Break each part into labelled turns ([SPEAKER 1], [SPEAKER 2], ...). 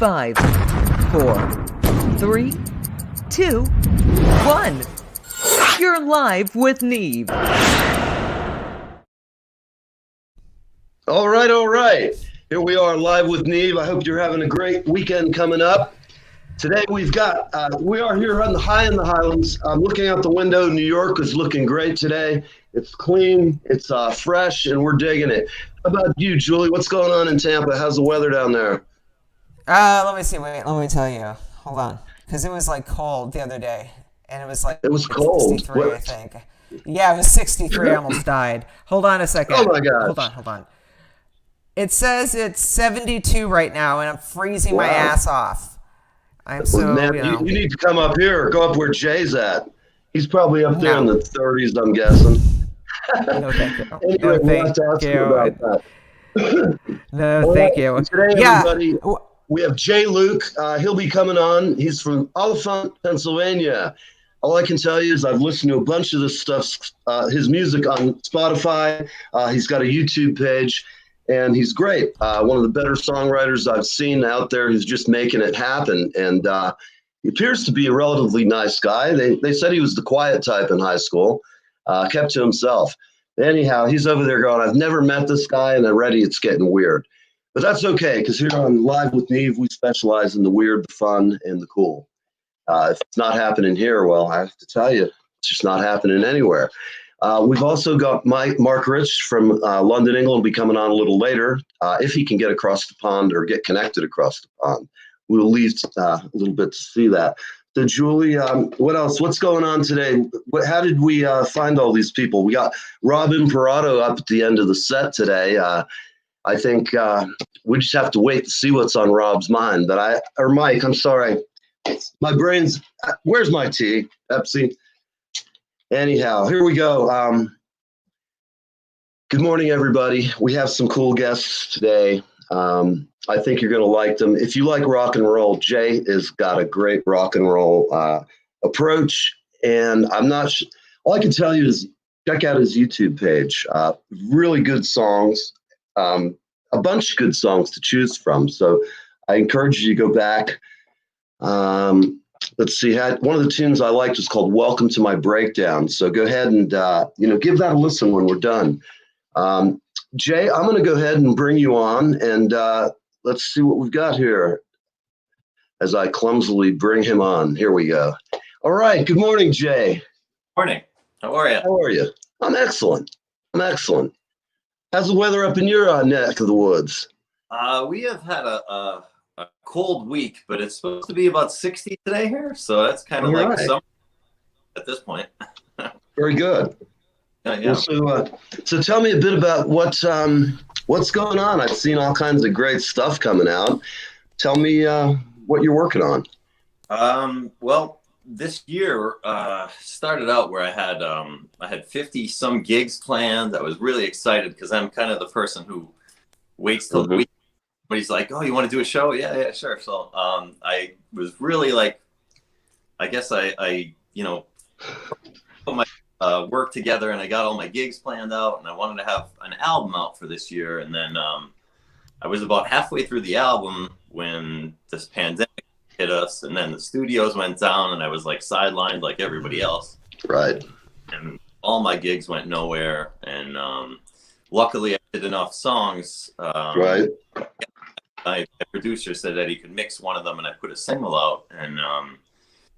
[SPEAKER 1] 5, 4, 3, 2, 1. You're live with Neve.
[SPEAKER 2] All right. Here we are live with Neve. I hope you're having a great weekend coming up. Today we are here on the Highlands. I'm looking out the window. New York is looking great today. It's clean, it's fresh, and we're digging it. How about you, Julie? What's going on in Tampa? How's the weather down there?
[SPEAKER 3] Let me see. Wait, let me tell you. Hold on. Because it was like cold the other day. And it was like
[SPEAKER 2] It was cold.
[SPEAKER 3] 63, what? I think. Yeah, it was 63. I almost died. Hold on a second.
[SPEAKER 2] Oh my God.
[SPEAKER 3] Hold on. It says it's 72 right now, and I'm freezing my ass off. I'm so,
[SPEAKER 2] Man, you need to come up here. Go up where Jay's at. He's probably up there in the 30s, I'm guessing.
[SPEAKER 3] No, thank you.
[SPEAKER 2] Anyway,
[SPEAKER 3] No,
[SPEAKER 2] we'll have to ask you about that.
[SPEAKER 3] No, thank you.
[SPEAKER 2] Today, everybody, we have Jay Luke. He'll be coming on. He's from Oliphant, Pennsylvania. All I can tell you is I've listened to a bunch of this stuff, his music on Spotify. He's got a YouTube page, and he's great. One of the better songwriters I've seen out there who's just making it happen. And he appears to be a relatively nice guy. They said he was the quiet type in high school, kept to himself. Anyhow, he's over there going, I've never met this guy, and already it's getting weird. But that's okay, because here on Live with Neve, we specialize in the weird, the fun, and the cool. If it's not happening here, well, I have to tell you, it's just not happening anywhere. We've also got Mark Rich from London, England, will be coming on a little later, if he can get across the pond or get connected across the pond. We'll leave a little bit to see that. So, Julie, what else? What's going on today? How did we find all these people? We got Rob Imparato up at the end of the set today. I think we just have to wait to see what's on Rob's mind. Or Mike, I'm sorry. My brain's, where's my tea? Pepsi. Anyhow, here we go. Good morning, everybody. We have some cool guests today. I think you're going to like them. If you like rock and roll, Jay has got a great rock and roll approach. And all I can tell you is check out his YouTube page. Really good songs, a bunch of good songs to choose from. So I encourage you to go back. Let's see. One of the tunes I liked was called "Welcome to My Breakdown." So go ahead and give that a listen when we're done. Jay, I'm going to go ahead and bring you on, and let's see what we've got here. As I clumsily bring him on, here we go. All right. Good morning, Jay.
[SPEAKER 4] Morning. How are you?
[SPEAKER 2] How are you? I'm excellent. How's the weather up in your neck of the woods?
[SPEAKER 4] We have had a cold week, but it's supposed to be about 60 today here, so that's kind of like summer at this point.
[SPEAKER 2] Very good.
[SPEAKER 4] Yeah.
[SPEAKER 2] Well, so tell me a bit about what's going on. I've seen all kinds of great stuff coming out. Tell me what you're working on.
[SPEAKER 4] Well, this year started out where I had 50 some gigs planned. I was really excited because I'm kind of the person who waits till the week. But he's like, oh, you want to do a show? Yeah, sure. So I was really like, I guess I put my work together, and I got all my gigs planned out, and I wanted to have an album out for this year. And then I was about halfway through the album when this pandemic hit us, and then the studios went down, and I was like sidelined like everybody else.
[SPEAKER 2] Right.
[SPEAKER 4] And all my gigs went nowhere. And luckily I did enough songs.
[SPEAKER 2] Right.
[SPEAKER 4] My producer said that he could mix one of them, and I put a single out, and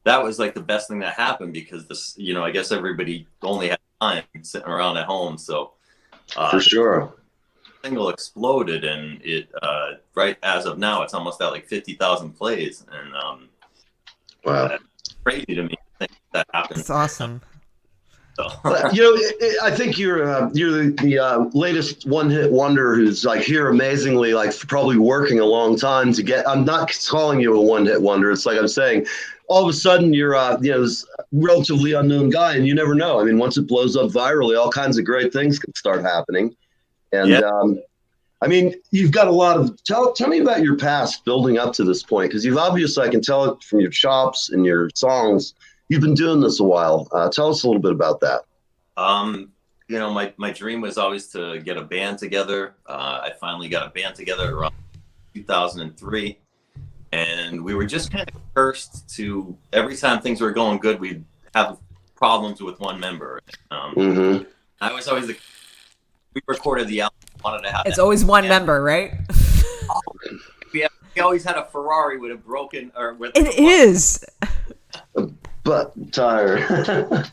[SPEAKER 4] that was like the best thing that happened, because this, I guess everybody only had time sitting around at home. So
[SPEAKER 2] for sure,
[SPEAKER 4] the single exploded, and it right as of now, it's almost at like 50,000 plays, and
[SPEAKER 2] wow,
[SPEAKER 4] that's crazy to me to think that happened.
[SPEAKER 3] It's awesome.
[SPEAKER 4] So.
[SPEAKER 2] I think you're the latest one-hit wonder who's like here amazingly, like probably working a long time to get. I'm not calling you a one-hit wonder. It's like I'm saying, all of a sudden you're this relatively unknown guy, and you never know. I mean, once it blows up virally, all kinds of great things can start happening. And I mean, you've got a lot of. Tell me about your past building up to this point, because you've obviously, I can tell it from your chops and your songs. You've been doing this a while. Tell us a little bit about that.
[SPEAKER 4] My dream was always to get a band together. I finally got a band together around 2003. and we were just kind of cursed to every time things were going good, we'd have problems with one member. I was always we recorded the album. Wanted to have
[SPEAKER 3] it's always one member, right?
[SPEAKER 4] We always had a Ferrari with a broken or with.
[SPEAKER 3] It is.
[SPEAKER 2] Butt tire.
[SPEAKER 3] Yeah,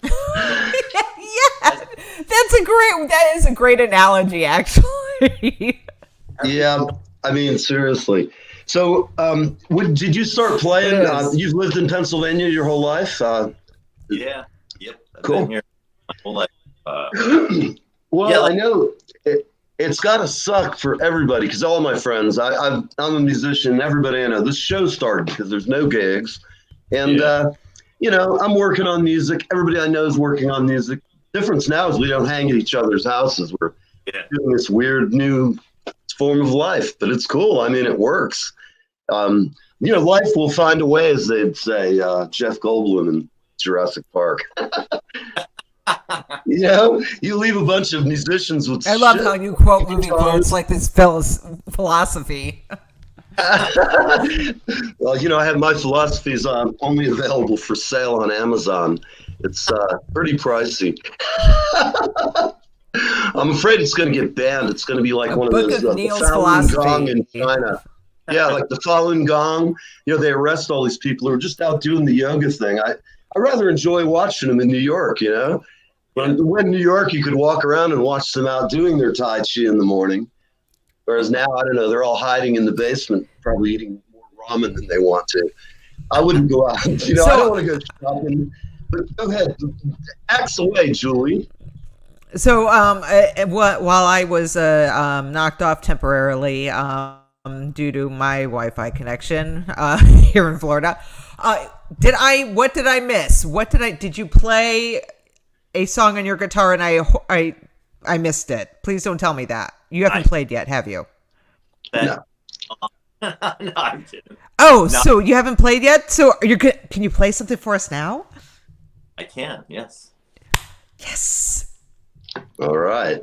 [SPEAKER 3] that is a great analogy, actually.
[SPEAKER 2] Yeah, I mean, seriously. So, did you start playing? You've lived in Pennsylvania your whole life?
[SPEAKER 4] Yeah. Yep. I've
[SPEAKER 2] Cool.
[SPEAKER 4] been here my whole life.
[SPEAKER 2] Well,
[SPEAKER 4] yeah,
[SPEAKER 2] I know it's got to suck for everybody because all my friends, I'm a musician. Everybody I know, this show started because there's no gigs, and you know, I'm working on music. Everybody I know is working on music. Difference now is we don't hang at each other's houses. We're doing this weird new form of life, but it's cool. I mean, it works. You know, life will find a way, as they'd say, Jeff Goldblum in Jurassic Park. You know, you leave a bunch of musicians with
[SPEAKER 3] I love how you quote movie quotes like this philosophy.
[SPEAKER 2] Well, you know, I have my philosophies only available for sale on Amazon. It's pretty pricey. I'm afraid it's going to get banned. It's going to be like one of those the Falun Gong in China. Yeah, like the Falun Gong. You know, they arrest all these people who are just out doing the yoga thing. I rather enjoy watching them in New York, you know. When in New York, you could walk around and watch them out doing their Tai Chi in the morning. Whereas now, I don't know, they're all hiding in the basement, probably eating more ramen than they want to. I wouldn't go out. You know, I don't want to go shopping. But go ahead. Axe away, Julie.
[SPEAKER 3] So while I was knocked off temporarily due to my Wi-Fi connection here in Florida, what did I miss? Did you play a song on your guitar and I missed it? Please don't tell me that. You haven't played yet, have you?
[SPEAKER 2] No.
[SPEAKER 4] No, I'm kidding.
[SPEAKER 3] Oh, no. So you haven't played yet? So can you play something for us now?
[SPEAKER 4] I can, yes.
[SPEAKER 3] Yes.
[SPEAKER 2] All right.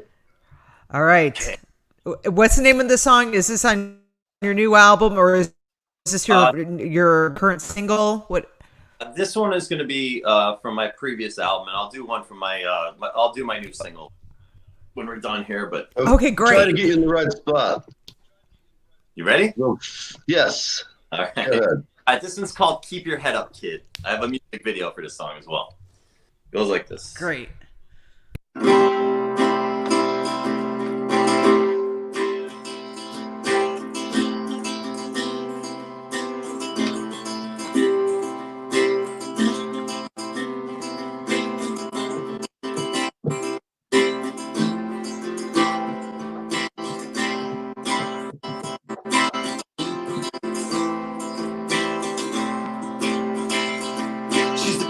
[SPEAKER 3] What's the name of the song? Is this on your new album or is this your current single? What?
[SPEAKER 4] This one is going to be from my previous album, and I'll do one from I'll do my new single when we're done here. But
[SPEAKER 3] okay, great.
[SPEAKER 2] Try to get you in the right spot.
[SPEAKER 4] You ready?
[SPEAKER 2] Yes.
[SPEAKER 4] All right. All right. This one's called "Keep Your Head Up, Kid." I have a music video for this song as well. It goes like this.
[SPEAKER 3] Great.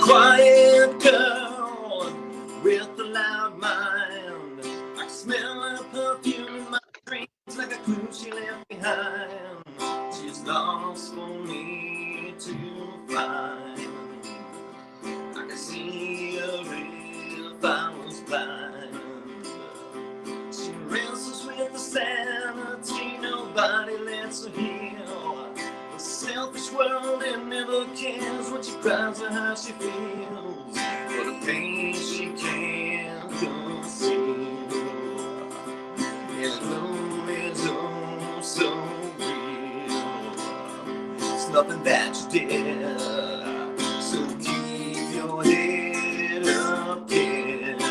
[SPEAKER 4] Quiet girl with the loud mind. I can smell her perfume in my dreams like a clue she left behind. She's lost for me to find. I can see her if I was blind. She wrestles with the sanity nobody lets her heal. Selfish world and never cares when she cries or how she feels, for the pain she can't conceal. And the gloom is oh so real. It's nothing that you did, so keep your head up, kid.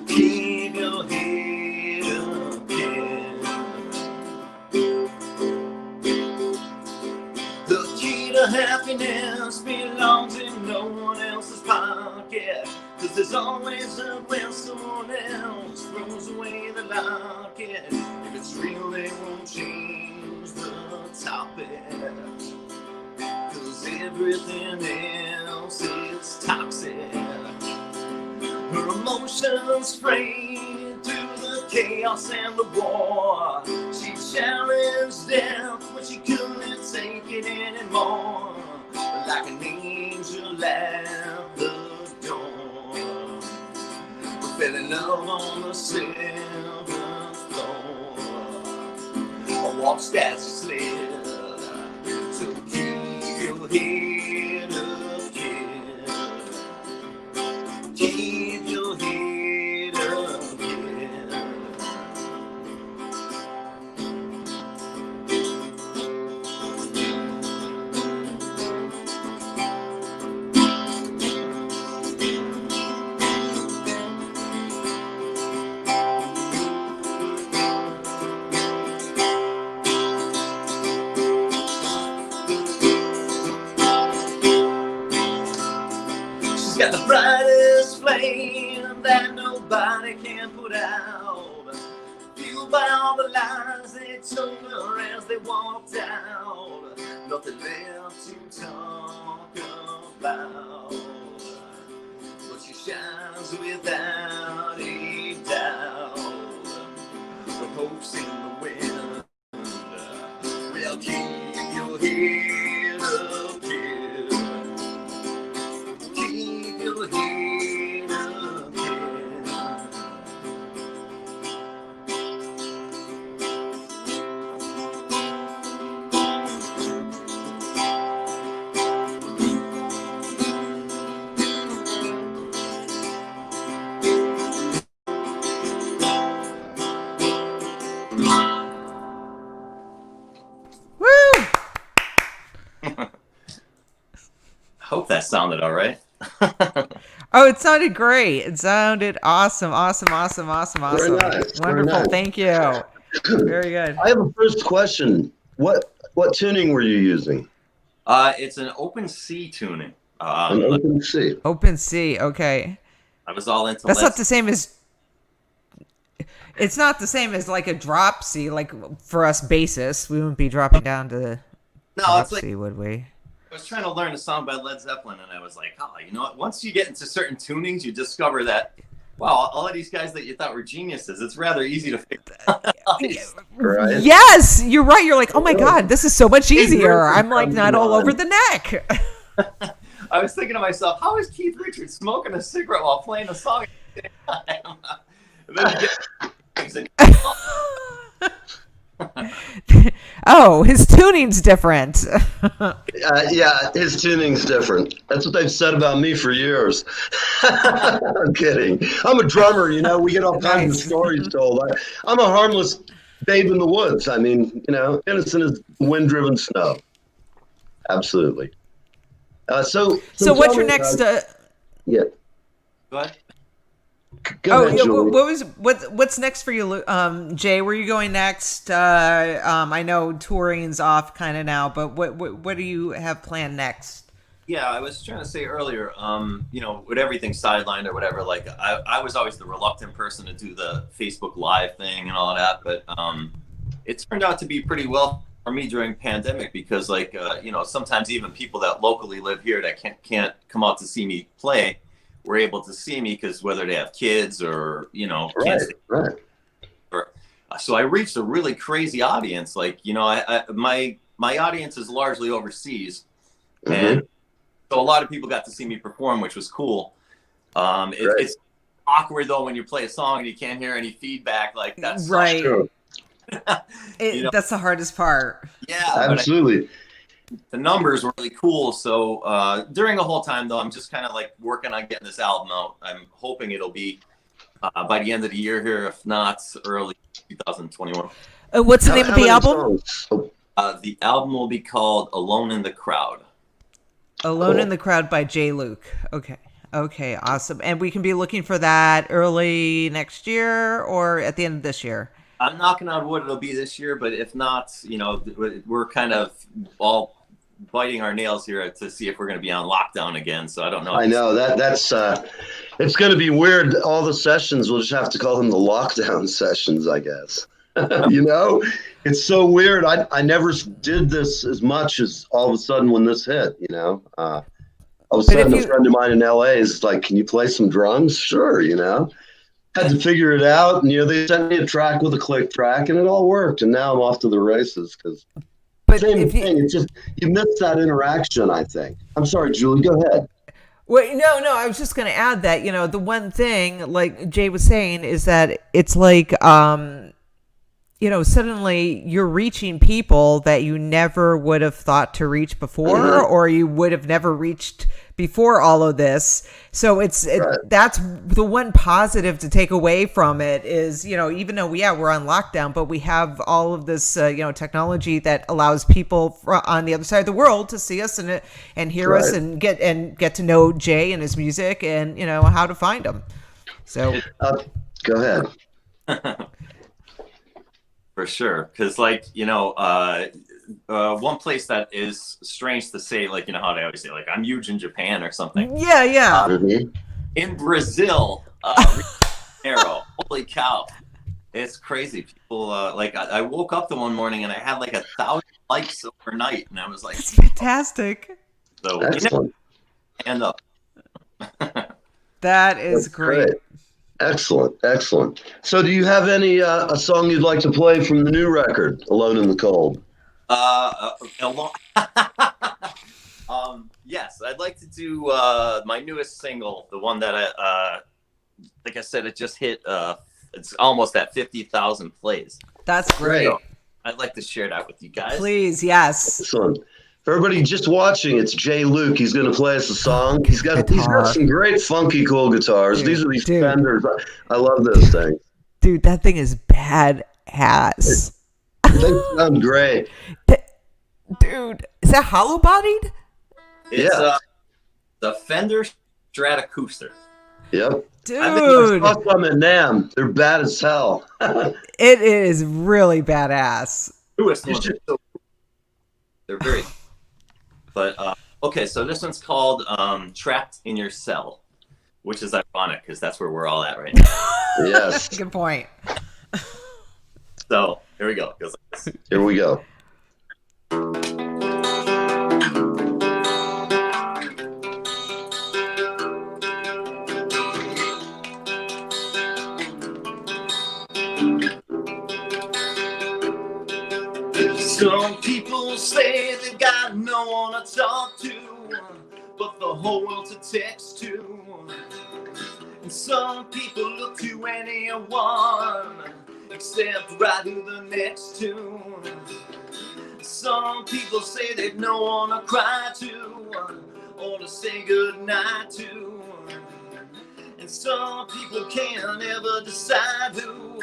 [SPEAKER 4] Keep your head up, kid. The key to happiness belongs in no one else's pocket, 'cause there's always a when someone else throws away the locket. If it's real, they won't change the topic, 'cause everything else is toxic. Her emotions frayed through the chaos and the war. She challenged death when she couldn't take it anymore. Like an angel at the door, we fell in love on the seventh floor. I watched as she slid got the brightest flame that nobody can put out. Fueled by all the lies they told her as they walked out. Nothing left to talk about. But she shines without a doubt. The hope's in the wind. Well, keep your head up, kid. Keep your head up, kid.
[SPEAKER 3] Woo!
[SPEAKER 4] Hope that sounded all right.
[SPEAKER 3] Oh, it sounded great. It sounded awesome. Awesome.
[SPEAKER 2] Very nice. Very
[SPEAKER 3] Wonderful.
[SPEAKER 2] nice.
[SPEAKER 3] Thank you. Very good.
[SPEAKER 2] I have a first question. What tuning were you using?
[SPEAKER 4] It's an open C tuning.
[SPEAKER 2] An open C.
[SPEAKER 3] Open C. Okay.
[SPEAKER 4] I was all into
[SPEAKER 3] That's
[SPEAKER 4] Led
[SPEAKER 3] not the same as. It's not the same as like a drop C. Like for us bassists, we wouldn't be dropping down to
[SPEAKER 4] No,
[SPEAKER 3] drop
[SPEAKER 4] it's like
[SPEAKER 3] C, would we?
[SPEAKER 4] I was trying to learn a song by Led Zeppelin, and I was like, oh, you know what? Once you get into certain tunings, you discover that, wow, all of these guys that you thought were geniuses, it's rather easy to figure out.
[SPEAKER 2] Right?
[SPEAKER 3] Yes, you're right. You're like, oh my God, this is so much easier. I'm like not all over the neck.
[SPEAKER 4] I was thinking to myself, how is Keith Richards smoking a cigarette while playing a song at the same time? And then you get
[SPEAKER 3] Oh, his tuning's different.
[SPEAKER 2] Yeah, his tuning's different. That's what they've said about me for years. I'm kidding. I'm a drummer, you know. We get all kinds of stories told. I'm a harmless babe in the woods. I mean, you know, innocent as wind-driven snow. Absolutely. So
[SPEAKER 3] what's
[SPEAKER 2] tell
[SPEAKER 3] your
[SPEAKER 2] me,
[SPEAKER 3] next?
[SPEAKER 2] Yeah.
[SPEAKER 4] Go ahead.
[SPEAKER 2] Go ahead, Julie.
[SPEAKER 3] What's next for you, Jay? Where are you going next? I know touring's off kind of now, but what do you have planned next?
[SPEAKER 4] Yeah, I was trying to say earlier, you know, with everything sidelined or whatever, like I was always the reluctant person to do the Facebook Live thing and all that, but it turned out to be pretty well for me during pandemic because, like, you know, sometimes even people that locally live here that can't come out to see me play were able to see me because whether they have kids or, you know, can't stay.
[SPEAKER 2] Right.
[SPEAKER 4] So I reached a really crazy audience. Like, you know, my audience is largely overseas, and so a lot of people got to see me perform, which was cool. It's awkward though when you play a song and you can't hear any feedback. Like that's
[SPEAKER 3] right.
[SPEAKER 2] Sure.
[SPEAKER 4] You know?
[SPEAKER 3] That's the hardest part.
[SPEAKER 4] Yeah,
[SPEAKER 2] Absolutely.
[SPEAKER 4] the numbers were really cool. So during the whole time though, I'm just kind of like working on getting this album out. I'm hoping it'll be by the end of the year here, if not early 2021.
[SPEAKER 3] What's the name of the
[SPEAKER 2] many
[SPEAKER 3] album?
[SPEAKER 2] songs?
[SPEAKER 4] The album will be called Alone in the Crowd.
[SPEAKER 3] Alone
[SPEAKER 2] Cool.
[SPEAKER 3] in the Crowd by Jay Luke. Okay, awesome. And we can be looking for that early next year or at the end of this year.
[SPEAKER 4] I'm knocking on wood it'll be this year, but if not, you know, we're kind of all biting our nails here to see if we're going to be on lockdown again. So I don't know.
[SPEAKER 2] I know that's it's going to be weird. All the sessions, we'll just have to call them the lockdown sessions, I guess. You know, it's so weird. I never did this as much as all of a sudden when this hit, you know, all of a sudden a friend of mine in LA is like, can you play some drums? Sure. You know, had to figure it out. And, you know, they sent me a track with a click track and it all worked. And now I'm off to the races because same thing. It's just, you miss that interaction, I think. I'm sorry, Julie, go ahead.
[SPEAKER 3] Well, no, I was just going to add that, you know, the one thing, like Jay was saying, is that it's like, you know, suddenly you're reaching people that you never would have thought to reach before, or you would have never reached before all of this. So that's the one positive to take away from it is, you know, even though we're on lockdown, but we have all of this, you know, technology that allows people on the other side of the world to see us and hear us and get to know Jay and his music and, you know, how to find him. So
[SPEAKER 2] go ahead.
[SPEAKER 4] For sure. Because, like, you know, one place that is strange to say, like, you know how they always say, like, I'm huge in Japan or something.
[SPEAKER 3] Yeah, yeah.
[SPEAKER 4] In Brazil, Rio, holy cow, it's crazy. People like I woke up the one morning and I had like 1,000 likes overnight, and I was like,
[SPEAKER 3] That's fantastic.
[SPEAKER 4] so
[SPEAKER 2] Excellent.
[SPEAKER 4] hand up.
[SPEAKER 3] That is
[SPEAKER 2] That's
[SPEAKER 3] great.
[SPEAKER 2] Excellent, excellent. So, do you have any a song you'd like to play from the new record, "Alone in the Cold"?
[SPEAKER 4] Yes, I'd like to do my newest single, the one that like I said, it just hit. It's almost at 50,000 plays.
[SPEAKER 3] That's great.
[SPEAKER 4] So I'd like to share that with you guys.
[SPEAKER 3] Please, yes.
[SPEAKER 2] Excellent. For everybody just watching, it's Jay Luke. He's going to play us a song. He's got
[SPEAKER 3] Guitar.
[SPEAKER 2] some great funky cool guitars.
[SPEAKER 3] Dude,
[SPEAKER 2] These are these
[SPEAKER 3] dude.
[SPEAKER 2] Fenders. I love those things.
[SPEAKER 3] Dude, that thing is badass.
[SPEAKER 2] They sound great.
[SPEAKER 3] Dude, is that hollow bodied?
[SPEAKER 4] It's
[SPEAKER 2] Yeah.
[SPEAKER 4] the Fender Stratocaster.
[SPEAKER 2] Yep.
[SPEAKER 3] Dude,
[SPEAKER 2] I saw some at NAMM. They're bad as hell.
[SPEAKER 3] it is really badass.
[SPEAKER 4] Newest ones are so cool. They're very. But okay, so this one's called "Trapped in Your Cell," which is ironic because that's where we're all at right now.
[SPEAKER 2] Yes.
[SPEAKER 3] Good point.
[SPEAKER 4] So here we go. It goes like this.
[SPEAKER 2] Here we go.
[SPEAKER 4] Some people say they've got no one to talk to, but the whole world to text to. And some people look to anyone except right who they're next to. Some people say they've no one to cry to or to say goodnight to. And some people can't ever decide who,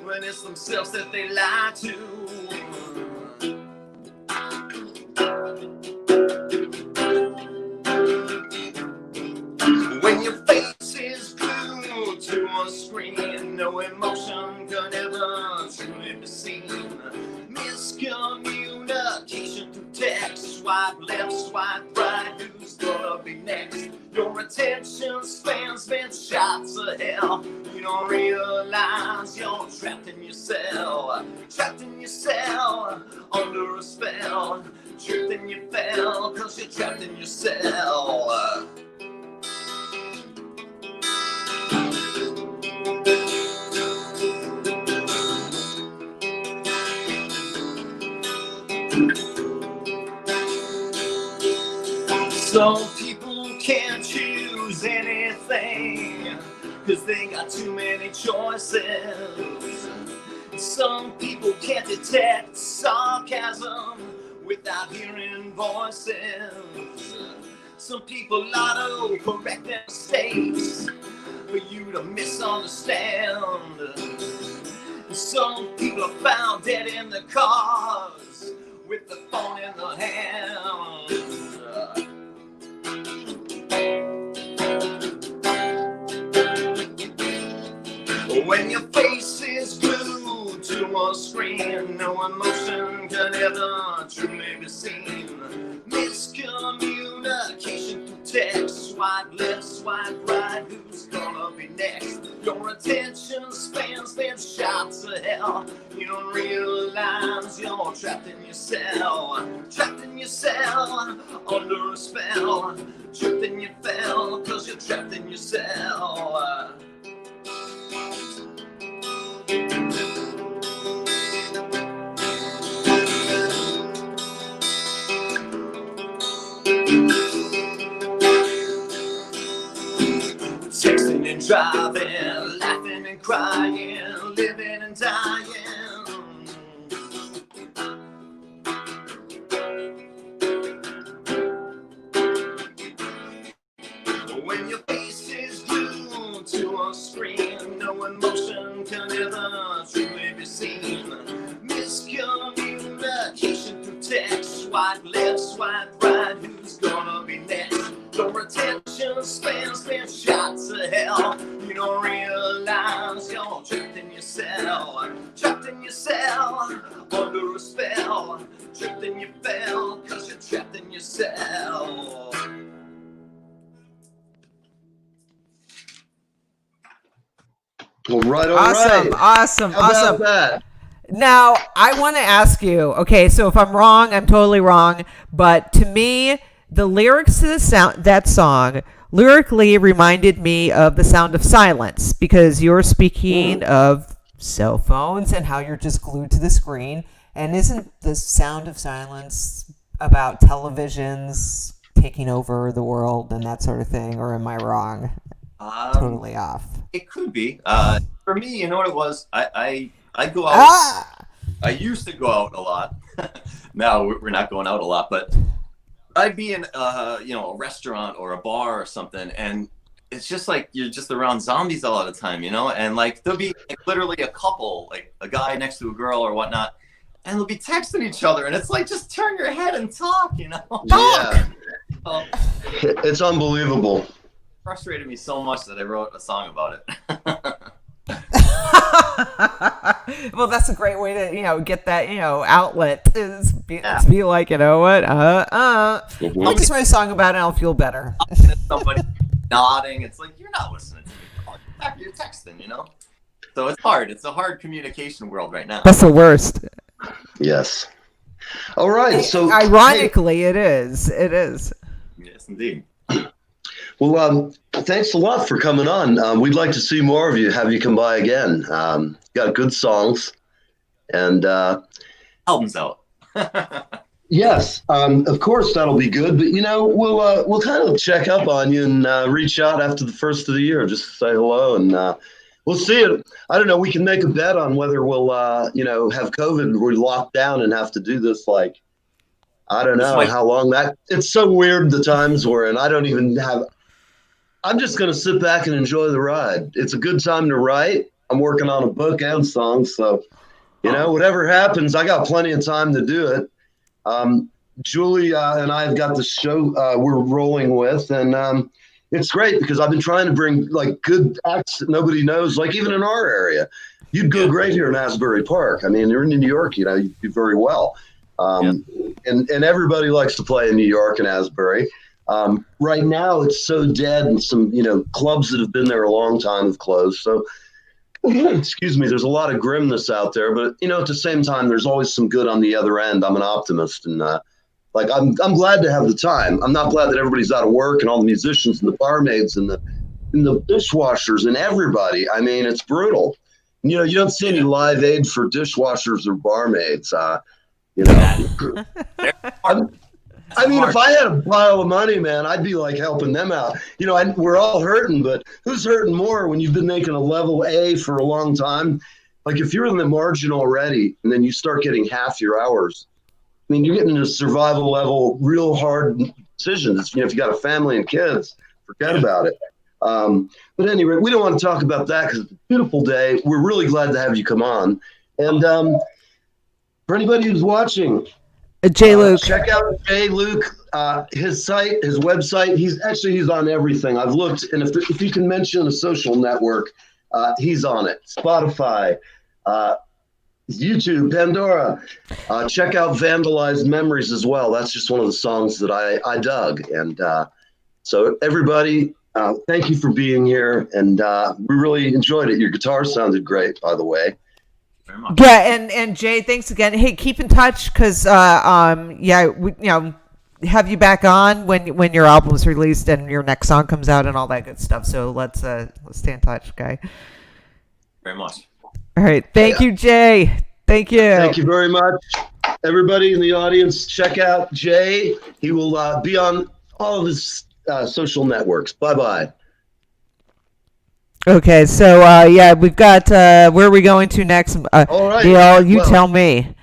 [SPEAKER 4] when it's themselves that they lie to. When your face is glued to a screen, no emotion can ever truly be seen. Miscommunication through text, swipe left, swipe right, who's gonna be next? Your attention span's been shots of hell. You don't realize you're trapped in your cell, under a spell. Tripped and you fell, 'cause you're trapped in your cell. Some people can't choose anything 'cause they got too many choices. Some people can't detect sarcasm without hearing voices. Some people auto-correct their mistakes for you to misunderstand. Some people are found dead in their cars with the phone in their hand. When your face is glued to a screen, no emotion can ever truly be seen. Miscommunication through text, swipe left, swipe right, who's gonna be next? Your attention span's been shots of hell. You don't realize you're trapped in your cell, under a spell. Tripped and you fell, 'cause you're trapped in your cell. Texting and driving, laughing and crying, living and dying. When your face is glued to a screen, no emotion can ever truly be seen. Miscommunication through text, swipe left, swipe right, who's gonna be next? Your attention span's been shots of hell. You don't realize you're trapped in your cell, under a spell. Tripped and you fell, cause you're trapped in yourself.
[SPEAKER 2] All right, all
[SPEAKER 3] Awesome,
[SPEAKER 2] right.
[SPEAKER 3] awesome,
[SPEAKER 2] How about
[SPEAKER 3] awesome.
[SPEAKER 2] that?
[SPEAKER 3] Now, I want to ask you, okay, so if I'm wrong, I'm totally wrong, but to me, the lyrics to that song lyrically reminded me of The Sound of Silence, because you're speaking of cell phones and how you're just glued to the screen. And isn't The Sound of Silence about televisions taking over the world and that sort of thing, or am I wrong? Totally off.
[SPEAKER 4] It could be. For me, you know what it was? I go out. I used to go out a lot. Now we're not going out a lot, but I'd be in a restaurant or a bar or something, and it's just like you're just around zombies all the time, and like there'll be like, literally a couple, like a guy next to a girl or whatnot, and they'll be texting each other, and it's like, just turn your head and talk,
[SPEAKER 2] Yeah. It's unbelievable.
[SPEAKER 4] Frustrated me so much that I wrote a song about it.
[SPEAKER 3] Well, that's a great way to get that outlet is be like, you know what, I'll just write a song about it and I'll feel better.
[SPEAKER 4] Somebody nodding, it's like, you're not listening to me, you're texting, so it's hard. It's a hard communication world right now.
[SPEAKER 3] That's the worst.
[SPEAKER 2] Yes. All right, so
[SPEAKER 3] ironically, it is
[SPEAKER 4] yes, indeed.
[SPEAKER 2] Well, thanks a lot for coming on. We'd like to see more of you, have you come by again. Got good songs. And
[SPEAKER 4] albums out.
[SPEAKER 2] Yes, of course, that'll be good. But, we'll kind of check up on you and reach out after the first of the year, just say hello. And we'll see it. I don't know. We can make a bet on whether we'll, have COVID. We're locked down and have to do this like, I don't know how long it's so weird the times we're in. I'm just going to sit back and enjoy the ride. It's a good time to write. I'm working on a book and songs. So, whatever happens, I got plenty of time to do it. Julie and I have got the show we're rolling with. And it's great because I've been trying to bring like good acts that nobody knows, like even in our area. You'd go great here in Asbury Park. I mean, you're in New York, you'd do very well. And everybody likes to play in New York and Asbury. Right now it's so dead, and some clubs that have been there a long time have closed, so excuse me, there's a lot of grimness out there, but at the same time there's always some good on the other end. I'm an optimist, and I'm glad to have the time. I'm not glad that everybody's out of work and all the musicians and the barmaids and the dishwashers and everybody. I mean, it's brutal. You don't see any Live Aid for dishwashers or barmaids. I mean, if I had a pile of money, man, I'd be like helping them out. We're all hurting, but who's hurting more when you've been making a level A for a long time? Like if you're in the margin already and then you start getting half your hours, I mean, you're getting into survival level, real hard decisions. If you got a family and kids, forget about it. But anyway, we don't want to talk about that because it's a beautiful day. We're really glad to have you come on. And for anybody who's watching,
[SPEAKER 3] J. Luke.
[SPEAKER 2] Check out J. Luke, his site, his website. He's on everything. I've looked, and if you can mention a social network, he's on it. Spotify, YouTube, Pandora. Check out Vandalized Memories as well. That's just one of the songs that I dug. And so everybody, thank you for being here. And we really enjoyed it. Your guitar sounded great, by the way.
[SPEAKER 3] Yeah, and Jay, thanks again. Hey, keep in touch because have you back on when your album's released and your next song comes out and all that good stuff. So let's stay in touch, okay?
[SPEAKER 4] Very much.
[SPEAKER 3] All right, thank you, Jay. Thank you.
[SPEAKER 2] Thank you very much, everybody in the audience. Check out Jay. He will be on all of his social networks. Bye.
[SPEAKER 3] Okay, so we've got where are we going to next?
[SPEAKER 2] All right,
[SPEAKER 3] Neil, tell me.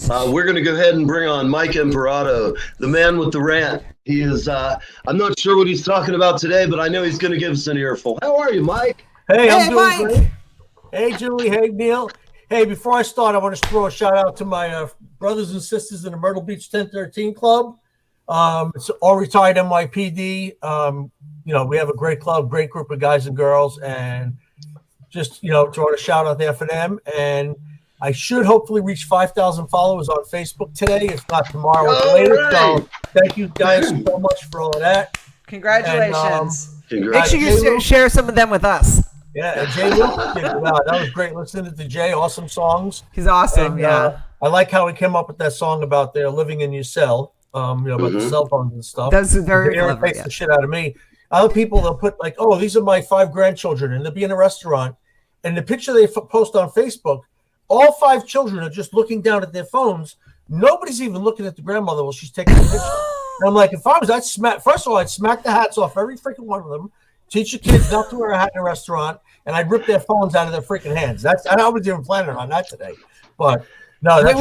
[SPEAKER 2] We're going to go ahead and bring on Mike Imparato, the man with the rant. He is. I'm not sure what he's talking about today, but I know he's going to give us an earful. How are you, Mike?
[SPEAKER 5] Hey, I'm doing
[SPEAKER 3] Mike.
[SPEAKER 5] great. Hey, Julie. Hey, Neil. Hey, before I start, I want to throw a shout out to my brothers and sisters in the Myrtle Beach 1013 Club. It's all retired NYPD. We have a great club, great group of guys and girls, and just, throwing a shout out there for them. And, I should hopefully reach 5,000 followers on Facebook today. If not tomorrow or
[SPEAKER 2] All
[SPEAKER 5] later.
[SPEAKER 2] right.
[SPEAKER 5] So thank you guys so much for all of that.
[SPEAKER 3] Congratulations.
[SPEAKER 5] And,
[SPEAKER 3] Make sure you share some of them with us.
[SPEAKER 5] Yeah, and Jay Luke, wow, that was great listening to Jay. Awesome songs.
[SPEAKER 3] He's awesome.
[SPEAKER 5] And,
[SPEAKER 3] yeah.
[SPEAKER 5] I like how he came up with that song about their living in your cell. About the cell phones and stuff.
[SPEAKER 3] That's very
[SPEAKER 5] It irritates the shit out of me. Other people, they'll put like, oh, these are my 5 grandchildren, and they'll be in a restaurant, and the picture they post on Facebook, all 5 children are just looking down at their phones. Nobody's even looking at the grandmother while she's taking the picture. And I'm like, if I was, first of all, I'd smack the hats off every freaking one of them, teach your kids not to wear a hat in a restaurant, and I'd rip their phones out of their freaking hands. I was even planning on that today. But no, that's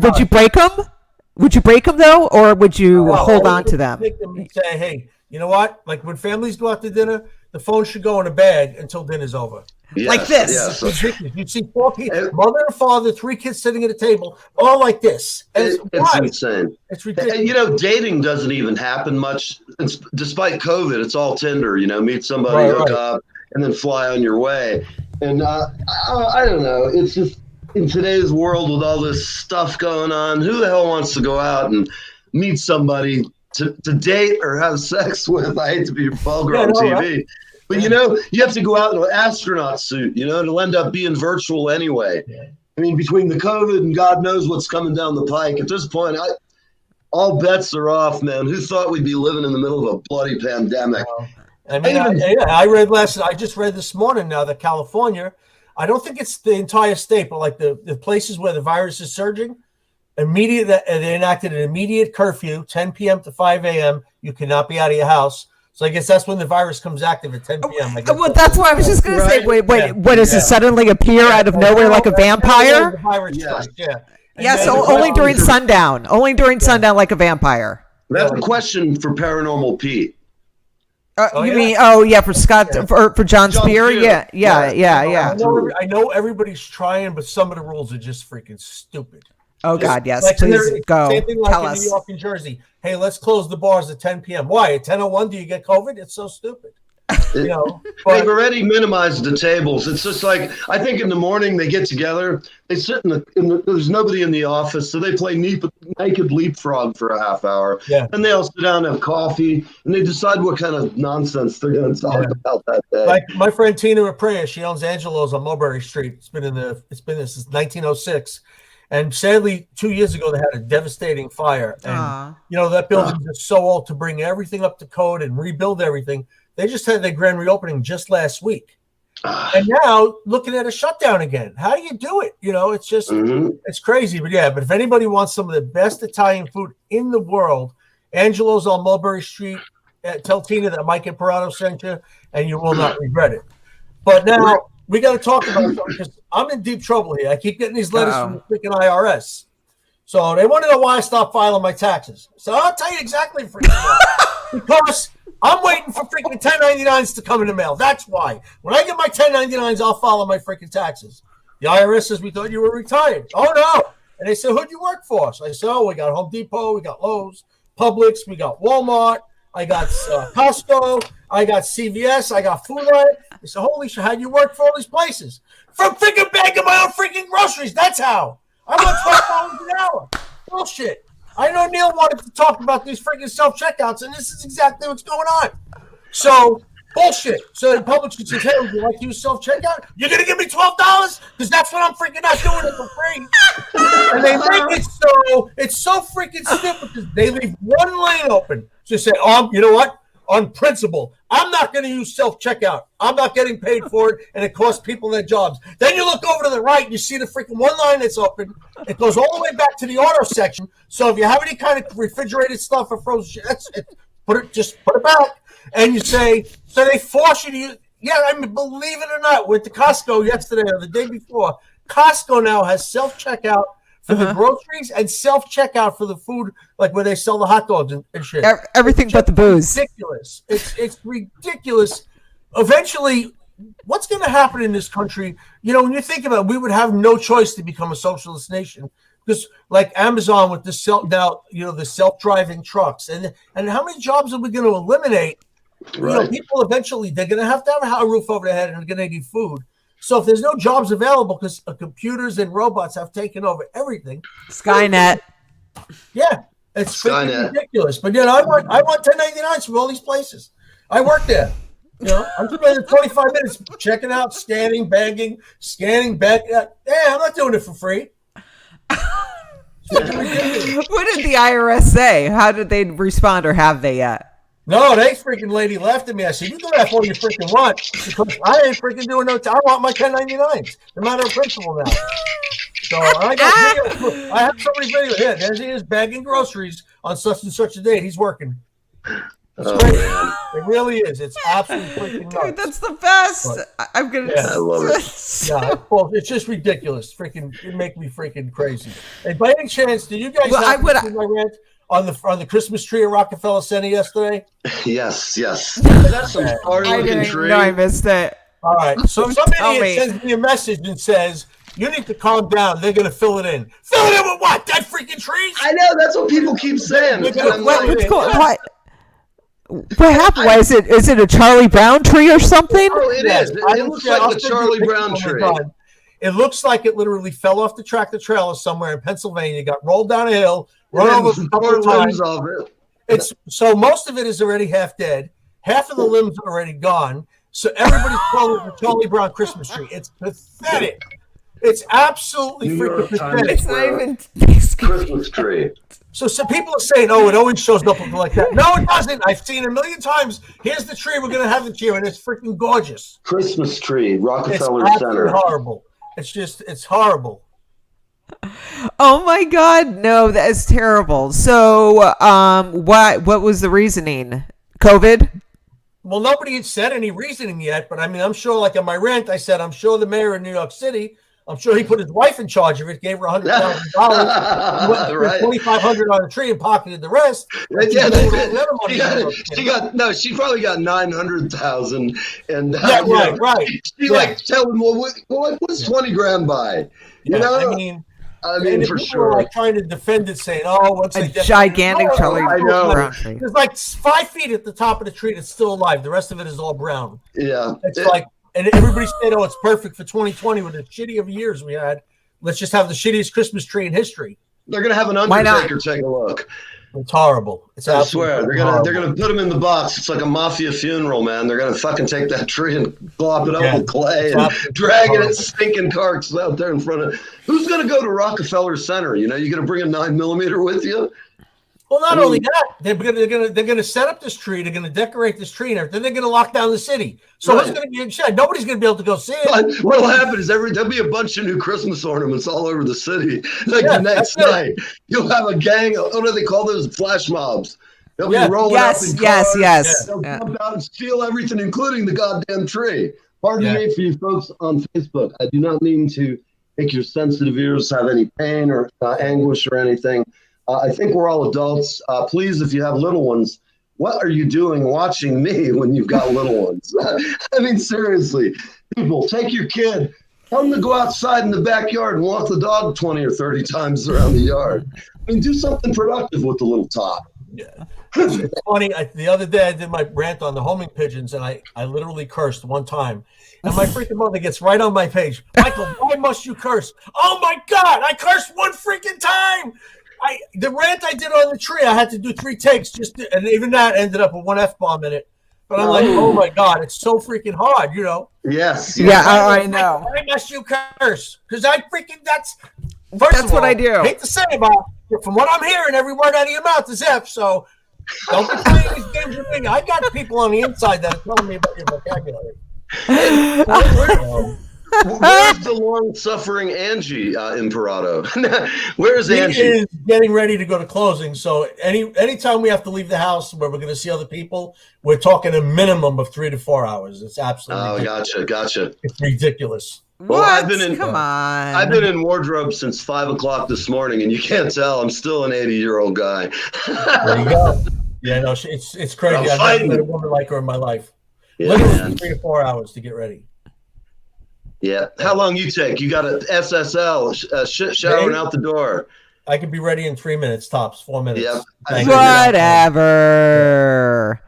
[SPEAKER 3] would you break them? Would you break them though, or would you hold on to them?
[SPEAKER 5] Say, hey, you know what? Like when families go out to dinner, the phone should go in a bag until dinner's over.
[SPEAKER 2] Yes,
[SPEAKER 3] like this.
[SPEAKER 2] Yes.
[SPEAKER 5] It's ridiculous. You see 4 people, mother and father, 3 kids sitting at a table, all like this.
[SPEAKER 2] It's insane.
[SPEAKER 5] It's ridiculous.
[SPEAKER 2] And, dating doesn't even happen much. Despite COVID, it's all Tinder. Meet somebody, hook up, and then fly on your way. And I don't know. It's just in today's world with all this stuff going on, who the hell wants to go out and meet somebody to date or have sex with? I hate to be vulgar on TV. Right? But, you have to go out in an astronaut suit, it'll end up being virtual anyway. Yeah. I mean, between the COVID and God knows what's coming down the pike, at this point, all bets are off, man. Who thought we'd be living in the middle of a bloody pandemic?
[SPEAKER 5] I mean, I just read this morning now that California, I don't think it's the entire state, but like the places where the virus is surging, they enacted an immediate curfew, 10 p.m. to 5 a.m. You cannot be out of your house. So I guess that's when the virus comes active at 10 p.m.
[SPEAKER 3] Well, that's what I was just going to say. Wait, what does it suddenly appear out of nowhere like a vampire? Yes, only during sundown. Only during sundown like a vampire.
[SPEAKER 2] That's a question for Paranormal Pete.
[SPEAKER 5] Mean?
[SPEAKER 3] For Scott, for John Spear? Yeah.
[SPEAKER 5] I know everybody's trying, but some of the rules are just freaking stupid.
[SPEAKER 3] Oh, God, yes. Please go.
[SPEAKER 5] Same thing like
[SPEAKER 3] Tell
[SPEAKER 5] in
[SPEAKER 3] us.
[SPEAKER 5] New York and Jersey. Hey, let's close the bars at 10 p.m. Why? At 10:01, do you get COVID? It's so stupid.
[SPEAKER 2] They've already minimized the tables. It's just like, I think in the morning they get together, they sit there's nobody in the office, so they play naked leapfrog for a half hour. Yeah. And they all sit down and have coffee, and they decide what kind of nonsense they're going to talk about that day.
[SPEAKER 5] Like my friend Tina Raprea, she owns Angelo's on Mulberry Street. It's been there since 1906. And sadly, 2 years ago, they had a devastating fire. And, that building is so old to bring everything up to code and rebuild everything. They just had their grand reopening just last week. And now looking at a shutdown again. How do you do it? It's just, it's crazy. But if anybody wants some of the best Italian food in the world, Angelo's on Mulberry Street. Tell Tina that Mike Imparato sent you, and you will not regret it. But now we got to talk about something because I'm in deep trouble here. I keep getting these letters from the freaking IRS. So they want to know why I stopped filing my taxes. So I'll tell you exactly because I'm waiting for freaking 1099s to come in the mail. That's why. When I get my 1099s, I'll file my freaking taxes. The IRS says, we thought you were retired. Oh, no. And they said, who'd you work for? So I said, we got Home Depot, we got Lowe's, Publix, we got Walmart, I got Costco, I got CVS, I got Food Lion. They said, holy shit, how'd you work for all these places? From freaking bagging my own freaking groceries. That's how. I'm on $12 an hour. Bullshit. I know Neil wanted to talk about these freaking self-checkouts, and this is exactly what's going on. So, bullshit. So the Publix says, hey, would you like to use self-checkout? You're going to give me $12? Because that's what I'm freaking not doing it for free. And they make it so, it's so freaking stupid because they leave one lane open. So they say, you know what? On principle, I'm not going to use self-checkout. I'm not getting paid for it, and it costs people their jobs. Then you look over to the right, and you see the freaking one line that's open. It goes all the way back to the auto section. So if you have any kind of refrigerated stuff or frozen shit, put it back. And you say, so they force you to use. Yeah, I mean, believe it or not, went to Costco yesterday or the day before. Costco now has self-checkout for the groceries and self-checkout for the food, like where they sell the hot dogs and shit.
[SPEAKER 3] Everything but the booze.
[SPEAKER 5] Ridiculous. It's ridiculous. Eventually, what's going to happen in this country? When you think about it, we would have no choice to become a socialist nation because, like Amazon with the the self-driving trucks, and how many jobs are we going to eliminate? Right. People eventually they're going to have a roof over their head and they're going to need food. So if there's no jobs available because computers and robots have taken over everything,
[SPEAKER 3] Skynet.
[SPEAKER 5] yeah, it's freaking
[SPEAKER 2] Skynet.
[SPEAKER 5] ridiculous. But I want 1099s from all these places. I work there. I'm spending 25 minutes checking out, scanning, bagging, back. Yeah, I'm not doing it for free.
[SPEAKER 3] What did the IRS say? How did they respond, or have they yet?
[SPEAKER 5] No, they freaking lady laughed at me. I said, "You can laugh all you freaking want, because I ain't freaking doing no. I want my 1099s. The matter of principle now." So I got video. I have somebody's video here. There's he is bagging groceries on such and such a date. He's working. It's crazy.
[SPEAKER 2] Man.
[SPEAKER 5] It really is. It's absolutely freaking nuts.
[SPEAKER 3] Dude, that's the best. I'm gonna.
[SPEAKER 5] Yeah,
[SPEAKER 2] I love it.
[SPEAKER 5] Yeah, well, it's just ridiculous. Freaking, it make me freaking crazy. And by any chance, did you guys
[SPEAKER 3] Well,
[SPEAKER 5] my rant on the Christmas tree at Rockefeller Center yesterday?
[SPEAKER 2] Yes. That's some
[SPEAKER 3] I
[SPEAKER 2] hard-looking
[SPEAKER 3] didn't
[SPEAKER 2] tree.
[SPEAKER 3] know. I missed it.
[SPEAKER 5] All right. So
[SPEAKER 3] Tell
[SPEAKER 5] somebody
[SPEAKER 3] me.
[SPEAKER 5] sends me a message and says, "You need to calm down. They're going to fill it in. Fill it in with what? That freaking tree?"
[SPEAKER 2] I know, that's what people keep saying. And I'm
[SPEAKER 3] What,
[SPEAKER 2] like,
[SPEAKER 3] what's going? What happened? Why is it a Charlie Brown tree or something?
[SPEAKER 2] oh, it is. It looks like the Charlie Brown tree.
[SPEAKER 5] It looks like it literally fell off the tractor trailer somewhere in Pennsylvania, got rolled down a hill, run over a couple
[SPEAKER 2] Four
[SPEAKER 5] of
[SPEAKER 2] limbs
[SPEAKER 5] times.
[SPEAKER 2] of it.
[SPEAKER 5] It's so most of it is already half dead. Half of the limbs are already gone. So everybody's calling it the Charlie Brown Christmas tree. It's pathetic. It's absolutely
[SPEAKER 2] New York
[SPEAKER 5] freaking
[SPEAKER 2] Times.
[SPEAKER 5] pathetic.
[SPEAKER 3] It's not even.
[SPEAKER 2] Christmas tree.
[SPEAKER 5] So some people are saying, "Oh, it always shows up looking like that." No, it doesn't. I've seen it a million times. Here's the tree we're going to have this year, and it's freaking gorgeous.
[SPEAKER 2] Christmas tree,
[SPEAKER 5] It's
[SPEAKER 2] Rockefeller
[SPEAKER 5] absolutely
[SPEAKER 2] Center.
[SPEAKER 5] horrible. It's horrible.
[SPEAKER 3] Oh my God! No, that is terrible. So, what was the reasoning? COVID.
[SPEAKER 5] Well, nobody had said any reasoning yet, but I mean, I'm sure, like on my rant, I said, I'm sure the mayor of New York City, I'm sure he put his wife in charge of it, gave her $100,000,
[SPEAKER 2] Right.
[SPEAKER 5] $2,500 on a tree and pocketed the rest.
[SPEAKER 2] Yeah,
[SPEAKER 5] She
[SPEAKER 2] she probably got 900,000, and
[SPEAKER 5] right.
[SPEAKER 2] She like tell him, well, what's 20 grand by? You know,
[SPEAKER 5] I mean,
[SPEAKER 2] for
[SPEAKER 5] people
[SPEAKER 2] sure.
[SPEAKER 5] were like trying to defend it, saying, "Oh, once
[SPEAKER 3] A
[SPEAKER 5] they get
[SPEAKER 3] gigantic
[SPEAKER 5] No,
[SPEAKER 3] Charlie
[SPEAKER 2] I know.
[SPEAKER 3] Brown tree.
[SPEAKER 5] There's like 5 feet at the top of the tree that's still alive. The rest of it is all brown.
[SPEAKER 2] Yeah,
[SPEAKER 5] It's like, and everybody said, "Oh, it's perfect for 2020 with the shitty of years we had. Let's just have the shittiest Christmas tree in history."
[SPEAKER 2] they're gonna have an
[SPEAKER 3] Why not?
[SPEAKER 2] undertaker take a look.
[SPEAKER 5] It's horrible. It's
[SPEAKER 2] I
[SPEAKER 5] absolutely
[SPEAKER 2] swear, they're
[SPEAKER 5] horrible.
[SPEAKER 2] gonna put him in the box. It's like a mafia funeral, man. They're gonna fucking take that tree and glop it up
[SPEAKER 5] Yeah.
[SPEAKER 2] with clay
[SPEAKER 5] It's
[SPEAKER 2] and
[SPEAKER 5] absolutely
[SPEAKER 2] dragging
[SPEAKER 5] horrible.
[SPEAKER 2] its stinking carts out there in front of. Who's gonna go to Rockefeller Center? You know, you gonna bring a 9mm with you?
[SPEAKER 5] Well, not only that, they're gonna set up this tree. They're gonna decorate this tree and everything. They're gonna lock down the city. So who's gonna be in shed? Nobody's gonna be able to go see it.
[SPEAKER 2] But what'll happen is there'll be a bunch of new Christmas ornaments all over the city. Like
[SPEAKER 5] Yeah,
[SPEAKER 2] the next
[SPEAKER 5] that's it.
[SPEAKER 2] night, you'll have a gang. What do they call those? Flash mobs. They'll
[SPEAKER 5] Yeah.
[SPEAKER 2] be rolling up in cars.
[SPEAKER 3] Yes.
[SPEAKER 2] They'll
[SPEAKER 3] Yeah.
[SPEAKER 2] come out and steal everything, including the goddamn tree. Pardon
[SPEAKER 5] Yeah.
[SPEAKER 2] me for you folks on Facebook. I do not mean to make your sensitive ears have any pain or anguish or anything. I think we're all adults. Please, if you have little ones, what are you doing watching me when you've got little ones? I mean, seriously, people, take your kid. Tell them to go outside in the backyard and walk the dog 20 or 30 times around the yard. I mean, do something productive with the little tot.
[SPEAKER 5] Yeah. It's funny. The other day I did my rant on the homing pigeons, and I literally cursed one time. And my freaking mother gets right on my page. "Michael, why must you curse?" Oh my God, I cursed one freaking time. The rant I did on the tree, I had to do 3 takes and even that ended up with 1 F-bomb in it. But I'm like, oh my God, it's so freaking hard, you know.
[SPEAKER 2] Yes.
[SPEAKER 3] Yeah, I know.
[SPEAKER 5] Why must you curse? Because that's
[SPEAKER 3] what I do.
[SPEAKER 5] I hate to say about it, from what I'm hearing, every word out of your mouth is F. So don't be playing these games with me. I got people on the inside that are telling me about your vocabulary.
[SPEAKER 2] Where's the long-suffering Angie, Imparato? Where's
[SPEAKER 5] He
[SPEAKER 2] Angie?
[SPEAKER 5] is getting ready to go to closing. So anytime we have to leave the house where we're going to see other people, we're talking a minimum of 3 to 4 hours. It's absolutely ridiculous.
[SPEAKER 2] Gotcha.
[SPEAKER 5] It's ridiculous.
[SPEAKER 2] Well,
[SPEAKER 3] What?
[SPEAKER 2] I've been in-
[SPEAKER 3] Come on.
[SPEAKER 2] I've been in wardrobe since 5 o'clock this morning, and you can't tell I'm still an 80-year-old guy.
[SPEAKER 5] There you go. Yeah, no, it's crazy.
[SPEAKER 2] I'm
[SPEAKER 5] I've
[SPEAKER 2] fighting.
[SPEAKER 5] never met a woman like her in my life.
[SPEAKER 2] Yeah,
[SPEAKER 5] Literally
[SPEAKER 2] man.
[SPEAKER 5] 3 to 4 hours to get ready.
[SPEAKER 2] Yeah. How long you take? You got a SSL, showering
[SPEAKER 5] Me?
[SPEAKER 2] out the door.
[SPEAKER 5] I could be ready in 3 minutes tops, 4 minutes.
[SPEAKER 2] Yep.
[SPEAKER 3] Whatever.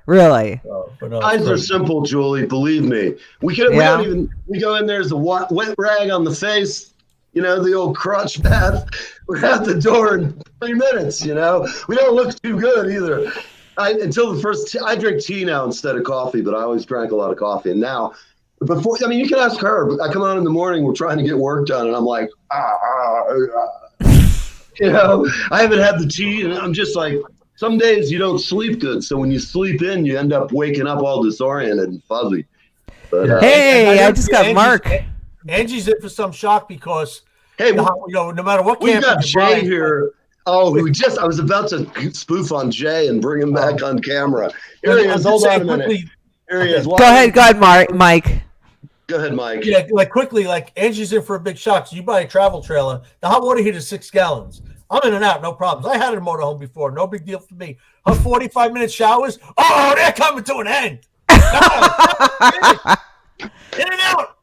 [SPEAKER 3] Really?
[SPEAKER 5] But no,
[SPEAKER 2] Eyes are simple, Julie. Believe me. We go in there as a wet rag on the face. You know, the old crotch bath. We're at the door in 3 minutes. You know, we don't look too good either. I drink tea now instead of coffee, but I always drank a lot of coffee. And now, you can ask her. But I come on in the morning. We're trying to get work done, and I'm like, you know, I haven't had the tea, and I'm just like, some days you don't sleep good. So when you sleep in, you end up waking up all disoriented and fuzzy. But,
[SPEAKER 3] hey, I just got Mark.
[SPEAKER 5] Angie's in for some shock because,
[SPEAKER 2] hey,
[SPEAKER 5] no matter what
[SPEAKER 2] we
[SPEAKER 5] camp
[SPEAKER 2] got
[SPEAKER 5] you
[SPEAKER 2] Jay
[SPEAKER 5] buy,
[SPEAKER 2] here. Oh, I was about to spoof on Jay and bring him back on camera. Here he is. Hold on a minute. Here he is.
[SPEAKER 3] Go ahead, Mike.
[SPEAKER 2] Go ahead, Mike.
[SPEAKER 5] Yeah, quickly, Angie's in for a big shock. So you buy a travel trailer. The hot water heater is 6 gallons. I'm in and out, no problems. I had a motorhome before, no big deal for me. Her 45-minute showers, they're coming to an end. In and out.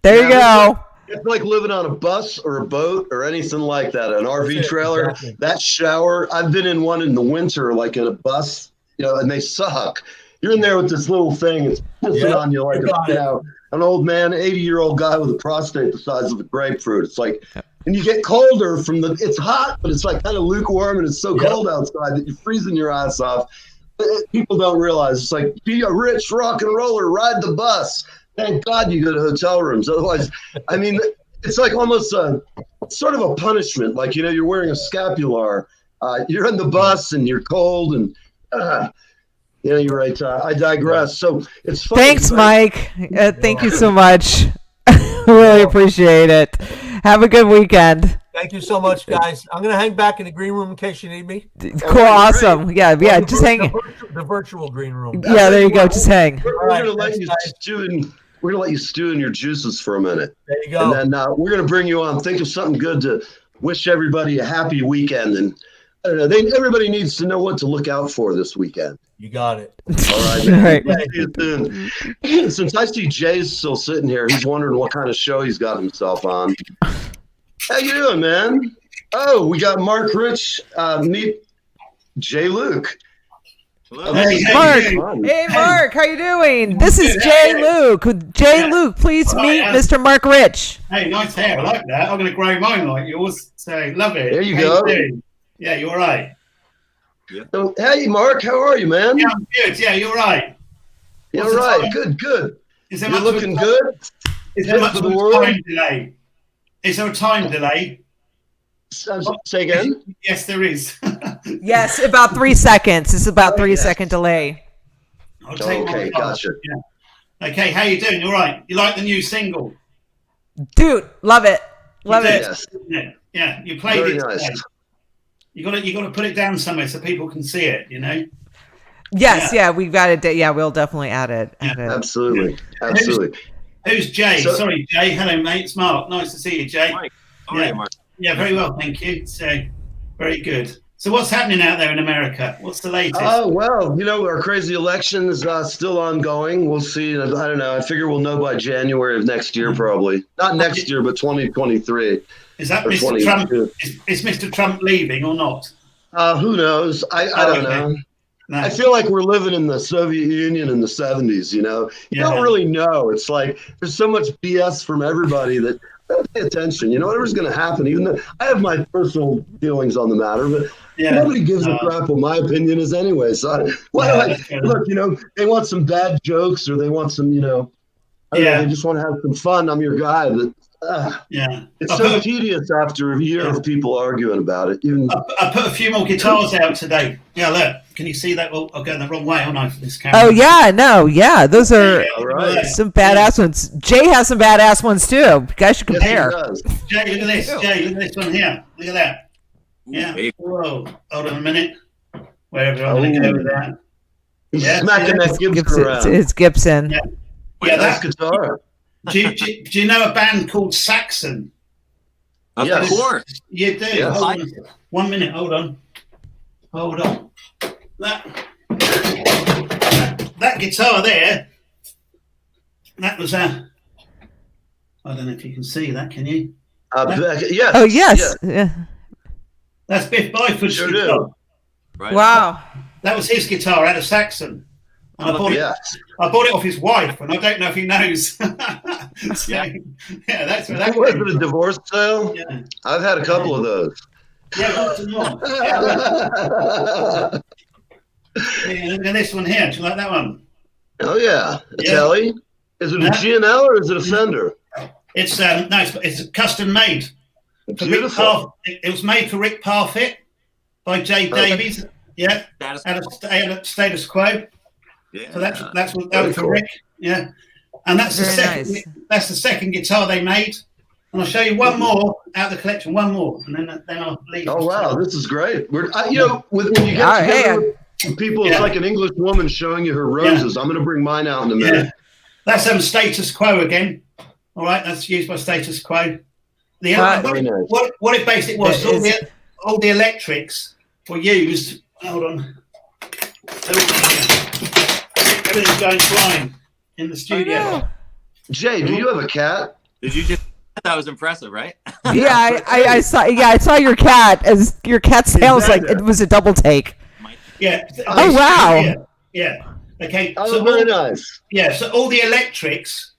[SPEAKER 3] There you go.
[SPEAKER 2] It's like living on a bus or a boat or anything like that, an RV trailer. Exactly. That shower, I've been in one in the winter, like in a bus, and they suck. You're in there with this little thing, it's pissing on you like an old man, 80-year-old guy with a prostate the size of a grapefruit. It's like, and you get colder it's hot, but it's like kind of lukewarm, and it's so cold outside that you're freezing your ass off. People don't realize it's like, be a rich rock and roller, ride the bus. Thank God you go to hotel rooms. Otherwise, it's like almost sort of a punishment. Like, you're wearing a scapular. You're in the bus and you're cold and, you're right. I digress. So it's funny.
[SPEAKER 3] Thanks, Mike. Thank you so much. Really appreciate it. Have a good weekend.
[SPEAKER 5] Thank you so much, guys. I'm going to hang back in the green room in case you need me.
[SPEAKER 3] Cool. Awesome. Great. Yeah. Just hang.
[SPEAKER 5] The virtual green room.
[SPEAKER 3] Yeah, there you go. Just hang.
[SPEAKER 2] We're going to let you stew in your juices for a minute.
[SPEAKER 5] There you go.
[SPEAKER 2] And then we're going to bring you on. Think of something good to wish everybody a happy weekend. And I don't know, everybody needs to know what to look out for this weekend.
[SPEAKER 5] You got it.
[SPEAKER 2] All right, man.
[SPEAKER 3] Right.
[SPEAKER 2] See you soon. Since I see Jay's still sitting here, he's wondering what kind of show he's got himself on. How you doing, man? Oh, we got Mark Rich. Meet Jay Luke.
[SPEAKER 4] Hello.
[SPEAKER 3] Hey, Mark, how you doing? This is Jay Luke. Jay Luke, please meet Mr. Mark Rich.
[SPEAKER 6] Hey, nice hair. I like that. I'm going to grow mine like yours. So, love it.
[SPEAKER 2] There you go.
[SPEAKER 6] Yeah, you're right.
[SPEAKER 2] Yeah. So, hey, Mark, how are you, man?
[SPEAKER 6] Yeah, I'm good. Yeah, you're right.
[SPEAKER 2] You're right. Good.
[SPEAKER 6] Is there
[SPEAKER 2] You're looking good?
[SPEAKER 6] Is there much of a time delay? Is there a time delay?
[SPEAKER 2] Say again?
[SPEAKER 6] Yes, there is.
[SPEAKER 3] Yes, about 3 seconds. It's about 3-second delay.
[SPEAKER 2] Okay, gotcha.
[SPEAKER 6] Yeah. Okay, how you doing? All right. You like the new single?
[SPEAKER 3] Dude, love it. Love it.
[SPEAKER 2] Yes.
[SPEAKER 6] Yeah, you played
[SPEAKER 2] Very
[SPEAKER 6] it.
[SPEAKER 2] Nice.
[SPEAKER 6] You got to put it down somewhere so people can see it.
[SPEAKER 3] Yes, we've got it. Yeah, we'll definitely add it.
[SPEAKER 2] Absolutely.
[SPEAKER 6] Who's Jay? Sorry, Jay. Hello, mate. It's Mark. Nice to see you, Jay.
[SPEAKER 4] Mike. How are you, Mark?
[SPEAKER 6] Yeah, very well, thank you. So, very good. So, what's happening out there in America? What's the latest?
[SPEAKER 2] Oh, well, our crazy election is still ongoing. We'll see. I don't know. I figure we'll know by January of next year, probably. Not next year, but 2023.
[SPEAKER 6] Is that Mr. Trump? Is Mr. Trump leaving or not?
[SPEAKER 2] Who knows? I don't know. No. I feel like we're living in the Soviet Union in the 70s, You don't really know. It's like there's so much BS from everybody that don't pay attention. Whatever's going to happen, even though I have my personal feelings on the matter, but nobody gives a crap what my opinion is anyway. So look, they want some bad jokes or they want some, they just want to have some fun. I'm your guy. But it's so tedious after a year of people arguing about it.
[SPEAKER 6] I put a few more guitars out today. Yeah, look. Can you see that? Well, I'm going the wrong way, aren't I, for this camera?
[SPEAKER 3] Oh, yeah. Those are some badass ones. Jay has some badass ones, too. You guys should compare.
[SPEAKER 2] Yes,
[SPEAKER 6] Jay, look at this. Jay, look at this one here. Look at that. Yeah. Whoa. Hold on a minute. Wherever I'm going to go with that.
[SPEAKER 2] He's smacking that Gibson around.
[SPEAKER 3] It's Gibson.
[SPEAKER 6] Yeah,
[SPEAKER 2] that's guitar.
[SPEAKER 6] Do you know a band called Saxon?
[SPEAKER 4] Of course.
[SPEAKER 6] You do.
[SPEAKER 2] Yes.
[SPEAKER 6] Hold on. 1 minute. Hold on. That guitar there. That was I don't know if you can see that. Can you?
[SPEAKER 2] Yes.
[SPEAKER 3] Oh yes.
[SPEAKER 2] Yeah.
[SPEAKER 6] That's Biff Byford's
[SPEAKER 2] Sure
[SPEAKER 6] guitar.
[SPEAKER 2] do.
[SPEAKER 4] Right.
[SPEAKER 3] Wow.
[SPEAKER 6] That was his guitar out of Saxon. And
[SPEAKER 2] Yeah.
[SPEAKER 6] I bought it off his wife, and I don't know if he knows. So, yeah, that's where that
[SPEAKER 2] Was
[SPEAKER 6] came
[SPEAKER 2] it a
[SPEAKER 6] from.
[SPEAKER 2] divorce sale?
[SPEAKER 6] Yeah,
[SPEAKER 2] I've had a couple of those.
[SPEAKER 6] yeah, got some more. Yeah, look at this one here. Do you like that one?
[SPEAKER 2] Oh yeah,
[SPEAKER 6] Yeah.
[SPEAKER 2] Telly. Is it a
[SPEAKER 6] Yeah.
[SPEAKER 2] G&L or is it a Fender?
[SPEAKER 6] It's no, it's custom made. For Rick
[SPEAKER 2] Beautiful.
[SPEAKER 6] Parf- it was made for Rick Parfitt by Jay Davies. Yeah,
[SPEAKER 4] Status-
[SPEAKER 6] out of Status Quo.
[SPEAKER 4] yeah.
[SPEAKER 6] So that's what that
[SPEAKER 2] Very
[SPEAKER 6] was for
[SPEAKER 2] cool.
[SPEAKER 6] Rick. Yeah, and that's the
[SPEAKER 3] Very
[SPEAKER 6] second.
[SPEAKER 3] nice.
[SPEAKER 6] That's the second guitar they made. And I'll show you one more out of the collection. One more, and then I'll leave.
[SPEAKER 2] Oh wow, this is great. When you get
[SPEAKER 3] Oh, hey,
[SPEAKER 2] together with people, it's
[SPEAKER 6] Yeah.
[SPEAKER 2] like an English woman showing you her roses. I'm going to bring mine out in a minute.
[SPEAKER 6] Yeah, that's Status Quo again. All right, that's used by Status Quo. The
[SPEAKER 2] Very nice.
[SPEAKER 6] what it basically was,
[SPEAKER 3] Is-
[SPEAKER 6] all the electrics were used. Hold on. Everything's going flying in the studio.
[SPEAKER 3] no.
[SPEAKER 2] Jay, do you have a cat?
[SPEAKER 4] Did you just? That was impressive, right?
[SPEAKER 3] Yeah, I saw. Yeah, I saw your cat. As your cat's tail was like it was a double take.
[SPEAKER 6] Yeah.
[SPEAKER 3] Oh, wow.
[SPEAKER 6] Yeah. Okay.
[SPEAKER 2] Oh, very nice.
[SPEAKER 6] Yeah, so all the electrics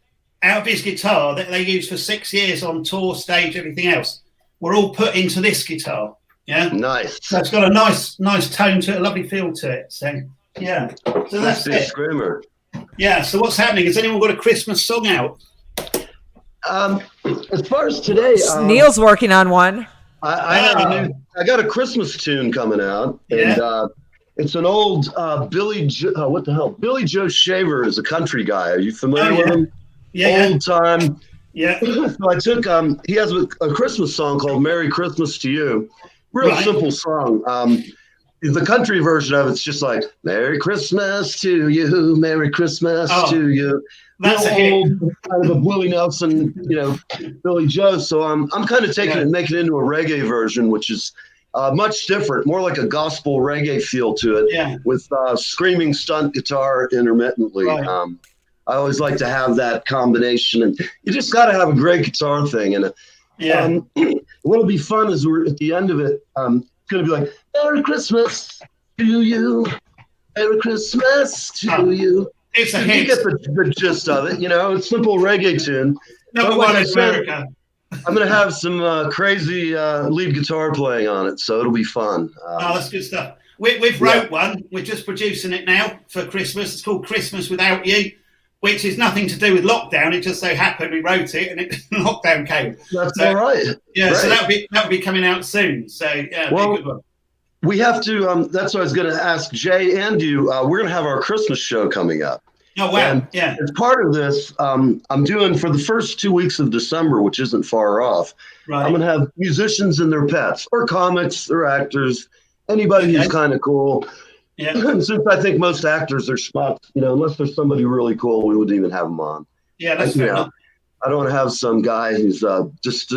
[SPEAKER 6] out of his guitar that they used for 6 years on tour, stage, everything else, were all put into this guitar. Yeah.
[SPEAKER 2] Nice.
[SPEAKER 6] So it's got a nice tone to it, a lovely feel to it. So yeah. So that's
[SPEAKER 2] Nice
[SPEAKER 6] it.
[SPEAKER 2] screamer.
[SPEAKER 6] Yeah. So what's happening? Has anyone got a Christmas song out?
[SPEAKER 2] As far as today,
[SPEAKER 3] Neil's working on one.
[SPEAKER 2] I got a Christmas tune coming out, and it's an old Billy Joe Shaver is a country guy. Are you familiar with him?
[SPEAKER 6] Yeah.
[SPEAKER 2] Old time.
[SPEAKER 6] Yeah.
[SPEAKER 2] So I took he has a Christmas song called "Merry Christmas to You." Real
[SPEAKER 6] Right.
[SPEAKER 2] simple song. The country version of it's just like "Merry Christmas to you, Merry Christmas to you."
[SPEAKER 6] That's a hit.
[SPEAKER 2] Old kind of a Willie Nelson, Billy Joe. So I'm kind of taking it and making it into a reggae version, which is much different, more like a gospel reggae feel to it, with screaming stunt guitar intermittently.
[SPEAKER 6] Right.
[SPEAKER 2] I always like to have that combination, and you just got to have a great guitar thing. And what'll be fun is we're at the end of it. It's gonna be like "Merry Christmas to you, Merry Christmas to you."
[SPEAKER 6] It's a
[SPEAKER 2] You
[SPEAKER 6] hit.
[SPEAKER 2] get the gist of it, it's simple reggae tune.
[SPEAKER 6] Number
[SPEAKER 2] But
[SPEAKER 6] one
[SPEAKER 2] like I
[SPEAKER 6] in
[SPEAKER 2] said,
[SPEAKER 6] America.
[SPEAKER 2] I'm gonna have some crazy lead guitar playing on it, so it'll be fun.
[SPEAKER 6] Oh, that's good stuff. We've wrote one. We're just producing it now for Christmas. It's called Christmas Without You, which is nothing to do with lockdown. It just so happened we wrote it and lockdown came.
[SPEAKER 2] That's
[SPEAKER 6] So,
[SPEAKER 2] all right.
[SPEAKER 6] Yeah,
[SPEAKER 2] Great.
[SPEAKER 6] so that'll be coming out soon. So yeah, it'll be a good one.
[SPEAKER 2] We have to. That's what I was going to ask Jay and you. We're going to have our Christmas show coming up.
[SPEAKER 6] Oh wow!
[SPEAKER 2] And
[SPEAKER 6] Yeah.
[SPEAKER 2] as part of this, I'm doing for the first 2 weeks of December, which isn't far off.
[SPEAKER 6] Right.
[SPEAKER 2] I'm going to have musicians and their pets, or comics, or actors, anybody who's kind of cool.
[SPEAKER 6] Yeah.
[SPEAKER 2] Since I think most actors are schmucks, unless there's somebody really cool, we wouldn't even have them on.
[SPEAKER 6] Yeah, that's fair enough.
[SPEAKER 2] I don't want to have some guy who's just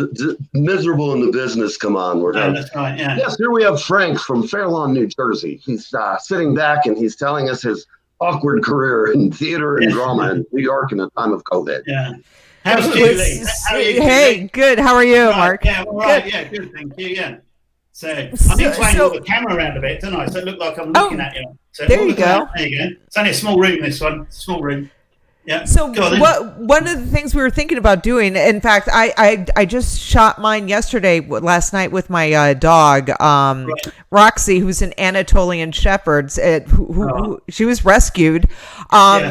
[SPEAKER 2] miserable in the business come on.
[SPEAKER 6] That's right. Yeah.
[SPEAKER 2] Yes, here we have Frank from Fair Lawn, New Jersey. He's sitting back and he's telling us his awkward career in theater and drama in New York in the time of COVID.
[SPEAKER 6] Yeah. How's Julie? How are you,
[SPEAKER 3] Hey,
[SPEAKER 6] Julie?
[SPEAKER 3] good. How are you,
[SPEAKER 6] Right,
[SPEAKER 3] Mark?
[SPEAKER 6] Yeah, all right.
[SPEAKER 3] Good.
[SPEAKER 6] Yeah, good. Thank you. Yeah. So I need to angle the camera around a bit, don't I? So it looked like I'm looking at you. So
[SPEAKER 3] there you go.
[SPEAKER 6] There you go. It's only a small room. This one, small room. Yeah.
[SPEAKER 3] So
[SPEAKER 6] Go on then.
[SPEAKER 3] one of the things we were thinking about doing, in fact, I just shot mine last night with my dog, Roxy, who's an Anatolian Shepherd, who she was rescued.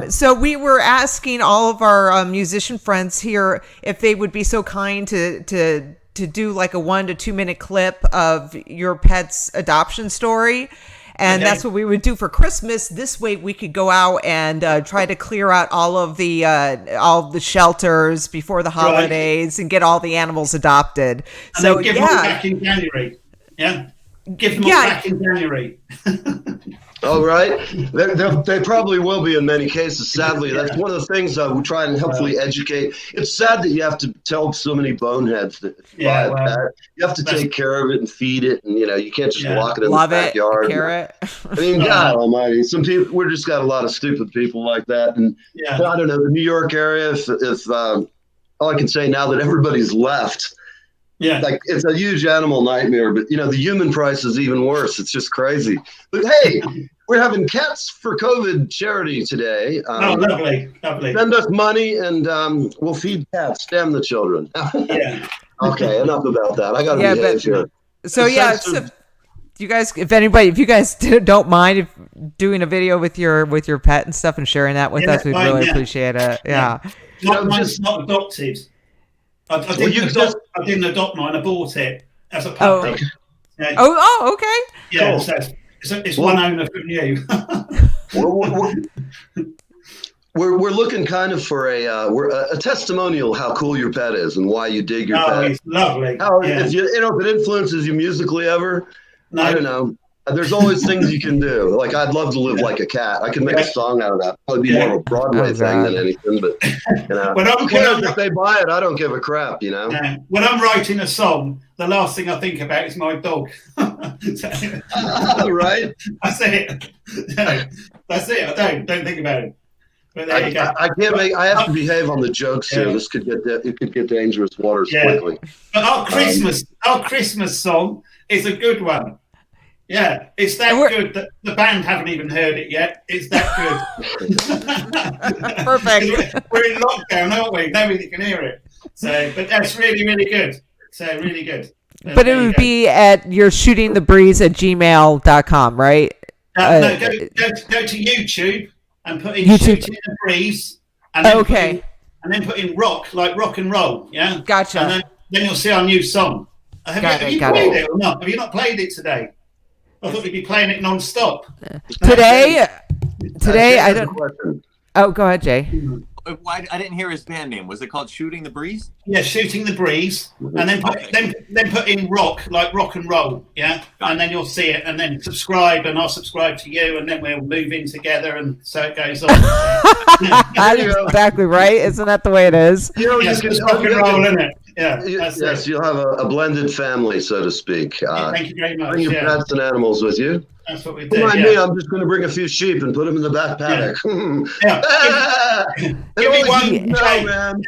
[SPEAKER 3] So we were asking all of our musician friends here if they would be so kind to do like a 1 to 2 minute clip of your pet's adoption story. And that's what we would do for Christmas. This way, we could go out and try to clear out all of the shelters before the holidays and get all the animals adopted.
[SPEAKER 6] And
[SPEAKER 3] so
[SPEAKER 6] then give them all back in January. Yeah, give them all back in January.
[SPEAKER 2] All right. They probably will be in many cases. Sadly, that's one of the things we try and hopefully educate. It's sad that you have to tell so many boneheads that you have to take care of it and feed it, and you can't just walk it in the backyard.
[SPEAKER 3] Carrot.
[SPEAKER 2] I mean, God Almighty, some people we're just got a lot of stupid people like that, and I don't know the New York area. If all I can say now that everybody's left.
[SPEAKER 6] Yeah.
[SPEAKER 2] Like, it's a huge animal nightmare, but the human price is even worse. It's just crazy. But hey, we're having Cats for COVID charity today.
[SPEAKER 6] Oh, lovely.
[SPEAKER 2] Send us money and we'll feed cats. Damn the children.
[SPEAKER 6] Yeah.
[SPEAKER 2] Okay, enough about that. I got to behave here.
[SPEAKER 3] So you guys, if you guys don't mind doing a video with your pet and stuff and sharing that with us, we'd really appreciate it. Yeah.
[SPEAKER 6] Mine's not adopted. I didn't adopt mine. I bought it as a puppy. Yeah.
[SPEAKER 3] Okay.
[SPEAKER 6] Yeah,
[SPEAKER 2] Cool.
[SPEAKER 6] So it's one owner from you.
[SPEAKER 2] We're looking kind of for a testimonial how cool your pet is and why you dig your pet.
[SPEAKER 6] It's lovely.
[SPEAKER 2] If it influences you musically ever,
[SPEAKER 6] No.
[SPEAKER 2] I don't know. There's always things you can do. Like, I'd love to live like a cat. I could make a song out of that. Probably be more of a Broadway thing than anything. But who cares if they buy it? I don't give a crap.
[SPEAKER 6] When I'm writing a song, the last thing I think about is my dog.
[SPEAKER 2] Right?
[SPEAKER 6] That's it. That's it. I don't think about it. But there you go.
[SPEAKER 2] I have to behave on the jokes here. This could get dangerous waters quickly.
[SPEAKER 6] But our Christmas song is a good one. Yeah, it's that good that the band haven't even heard it yet. It's that good.
[SPEAKER 3] Perfect.
[SPEAKER 6] We're in lockdown, aren't we? Nobody can hear it. But that's really, really good. So really good.
[SPEAKER 3] But it would be at your shootingthebreeze@gmail.com, right?
[SPEAKER 6] No, go to YouTube and put in Shooting the Breeze. And then put in rock, like rock and roll. Yeah.
[SPEAKER 3] Gotcha.
[SPEAKER 6] And then you'll see our new song. Have you played it or not? Have you not played it today? I thought we'd be playing it non-stop.
[SPEAKER 3] Today, I don't. Oh, go ahead, Jay.
[SPEAKER 4] I didn't hear his band name. Was it called Shooting the Breeze?
[SPEAKER 6] Yeah, Shooting the Breeze, and then put in rock, like rock and roll, yeah, and then you'll see it, and then subscribe, and I'll subscribe to you, and then we'll move in together, and so it goes on.
[SPEAKER 3] That's exactly right. Isn't that the way it is?
[SPEAKER 6] It's rock and roll, isn't it? Yeah.
[SPEAKER 2] Yes, you'll have a blended family, so to speak.
[SPEAKER 6] Thank you very much.
[SPEAKER 2] Bring your pets and animals with you.
[SPEAKER 6] That's what we do.
[SPEAKER 2] Me, I'm just going to bring a few sheep and put them in the back paddock.
[SPEAKER 6] Give me one,
[SPEAKER 2] man.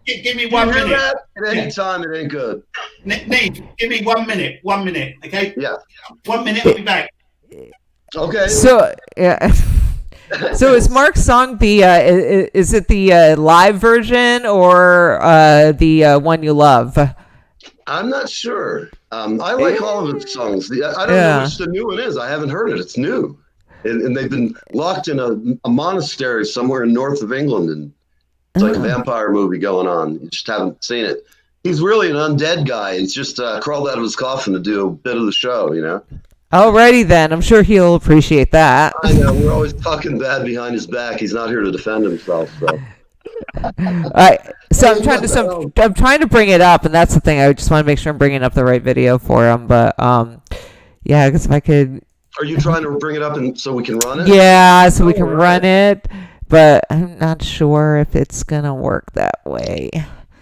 [SPEAKER 6] Give me 1 minute.
[SPEAKER 2] At any time, it ain't good.
[SPEAKER 6] Neve, give me 1 minute. 1 minute, okay?
[SPEAKER 2] Yeah.
[SPEAKER 6] 1 minute, I'll be back.
[SPEAKER 2] Okay.
[SPEAKER 3] So, yeah. So is Mark's song is it the live version or the one you love?
[SPEAKER 2] I'm not sure. I like all of his songs. I don't know which the new one is. I haven't heard it. It's new. And they've been locked in a monastery somewhere in north of England. And it's like a vampire movie going on. You just haven't seen it. He's really an undead guy. He's just crawled out of his coffin to do a bit of the show,
[SPEAKER 3] Alrighty then. I'm sure he'll appreciate that.
[SPEAKER 2] I know. We're always talking bad behind his back. He's not here to defend himself. So.
[SPEAKER 3] So I'm trying to bring it up, and that's the thing. I just want to make sure I'm bringing up the right video for him. But yeah, because if I could.
[SPEAKER 2] Are you trying to bring it up so we can run it?
[SPEAKER 3] Yeah, so we can run it, but I'm not sure if it's gonna work that way.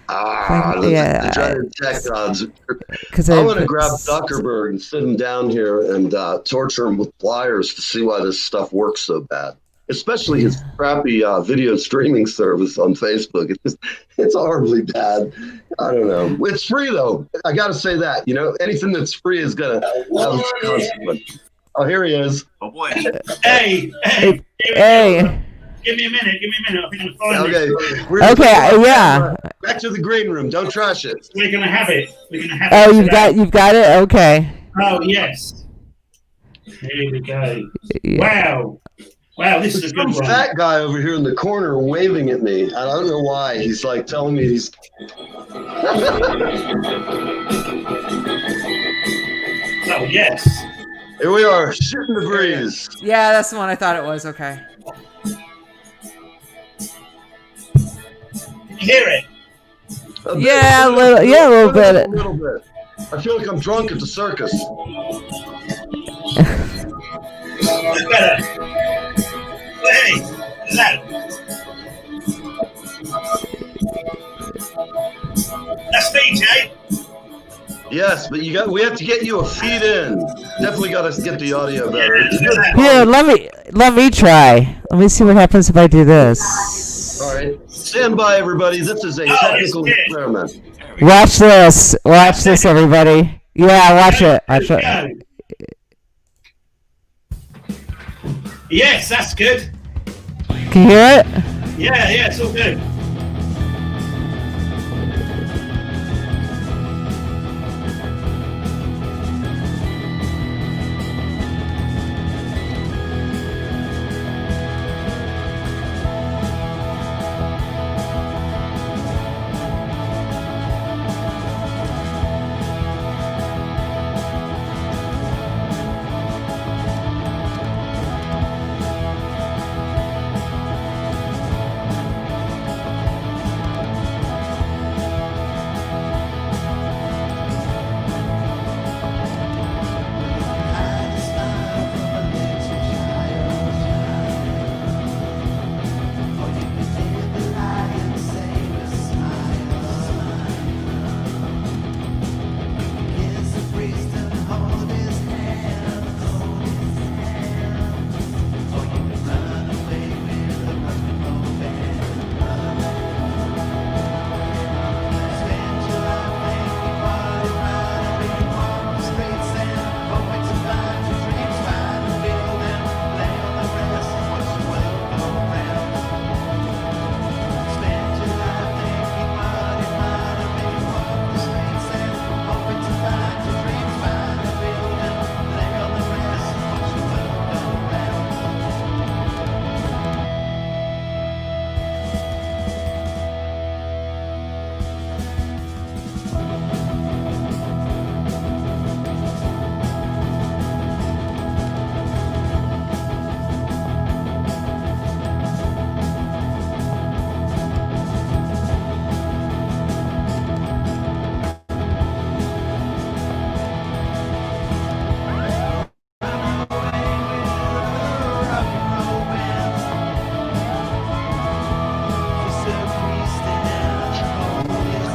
[SPEAKER 2] The giant tech gods. I want to grab Zuckerberg and sit him down here and torture him with pliers to see why this stuff works so bad. Especially his crappy video streaming service on Facebook. It's horribly bad. I don't know. It's free though. I got to say that. Anything that's free is gonna have its consequence. Oh, here he is.
[SPEAKER 4] Oh boy.
[SPEAKER 6] Hey. Give me a minute. I think I'm fine.
[SPEAKER 2] Okay.
[SPEAKER 3] Yeah.
[SPEAKER 2] Back to the green room. Don't trash it.
[SPEAKER 6] We're gonna have it.
[SPEAKER 3] Oh, you've got it. Okay.
[SPEAKER 6] Oh yes. Here we go. Yeah. Wow, this is a good one.
[SPEAKER 2] Fat guy over here in the corner waving at me. I don't know why. He's like telling me he's.
[SPEAKER 6] Oh yes.
[SPEAKER 2] Here we are, Shooting the Breeze.
[SPEAKER 3] Yeah, that's the one I thought it was. Okay.
[SPEAKER 6] You hear it?
[SPEAKER 3] A little bit.
[SPEAKER 2] A little bit. I feel like I'm drunk at the circus.
[SPEAKER 6] Better. Hey, that. That's DJ.
[SPEAKER 2] Yes, but we have to get you a feed in. Definitely got to get the audio better.
[SPEAKER 3] Here, let me try. Let me see what happens if I do this.
[SPEAKER 2] All right, stand by, everybody. This is a technical experiment.
[SPEAKER 3] Watch this. Watch this, everybody. Yeah, watch it. Watch it.
[SPEAKER 6] Yes, that's good.
[SPEAKER 3] Can you hear it?
[SPEAKER 6] Yeah, it's all good.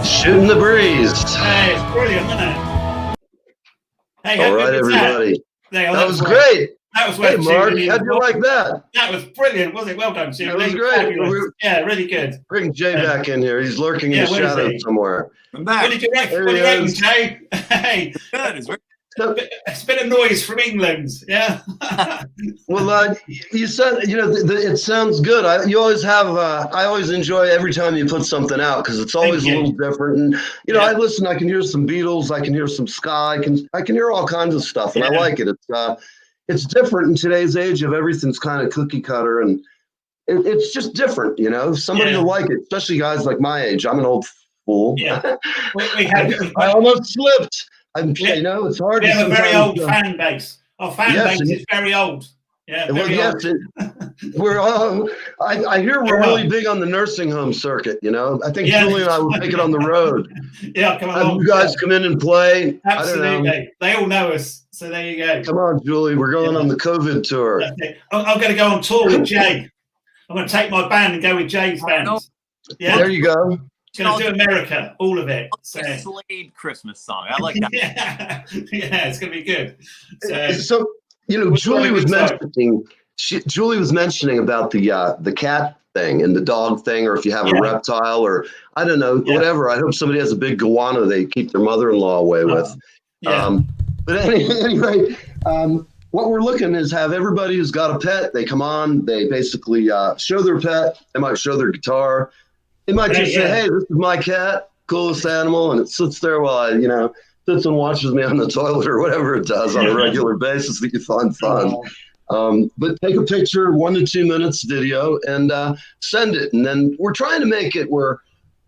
[SPEAKER 2] Shooting the breeze.
[SPEAKER 6] Hey, it's brilliant, isn't it? Hey,
[SPEAKER 2] All right, everybody. That was great.
[SPEAKER 6] That was
[SPEAKER 2] Hey, Mark, how'd you like that?
[SPEAKER 6] That was brilliant, wasn't it? Well done, Jim.
[SPEAKER 2] That was great.
[SPEAKER 6] Yeah, really good.
[SPEAKER 2] Bring Jay back in here. He's lurking in the shadows somewhere.
[SPEAKER 4] I'm back.
[SPEAKER 6] What did you reckon, Jay? Hey,
[SPEAKER 4] Good. It's very
[SPEAKER 6] it's a bit of noise from England. Yeah.
[SPEAKER 2] Well, you said, it sounds good. You always have, I always enjoy every time you put something out because it's always a little different. And, I listen, I can hear some Beatles, I can hear some ska, I can hear all kinds of stuff, and I like it. It's different in today's age of everything's kind of cookie cutter, and it's just different, Somebody will like it, especially guys like my age. I'm an old fool.
[SPEAKER 6] Yeah.
[SPEAKER 2] I almost slipped. It's hard.
[SPEAKER 6] We have a very old fan base. Our fan base is very old. Yeah.
[SPEAKER 2] Well, yes, we're. I hear we're really big on the nursing home circuit. I think Julie and I will take it on the road.
[SPEAKER 6] Yeah, come on.
[SPEAKER 2] You guys come in and play.
[SPEAKER 6] Absolutely.
[SPEAKER 2] I don't know.
[SPEAKER 6] They all know us, so there you go.
[SPEAKER 2] Come on, Julie. We're going on the COVID tour.
[SPEAKER 6] I'm going to go on tour with Jay. I'm going to take my band and go with Jay's band. Yeah.
[SPEAKER 2] There you go.
[SPEAKER 6] Going to do America, all of it.
[SPEAKER 4] So. Slade Christmas song. I like that.
[SPEAKER 6] yeah, it's going to be good.
[SPEAKER 2] So Julie was mentioning. Julie was mentioning about the cat thing and the dog thing, or if you have a reptile, or I don't know, whatever. I hope somebody has a big goanna they keep their mother-in-law away with. But anyway, what we're looking is have everybody who's got a pet. They come on. They basically show their pet. They might show their guitar. They might just say, "Hey, this is my cat, coolest animal," and it sits there while I, sits and watches me on the toilet or whatever it does on a regular basis that you find fun. But take a picture, 1 to 2 minutes video, and send it. And then we're trying to make it where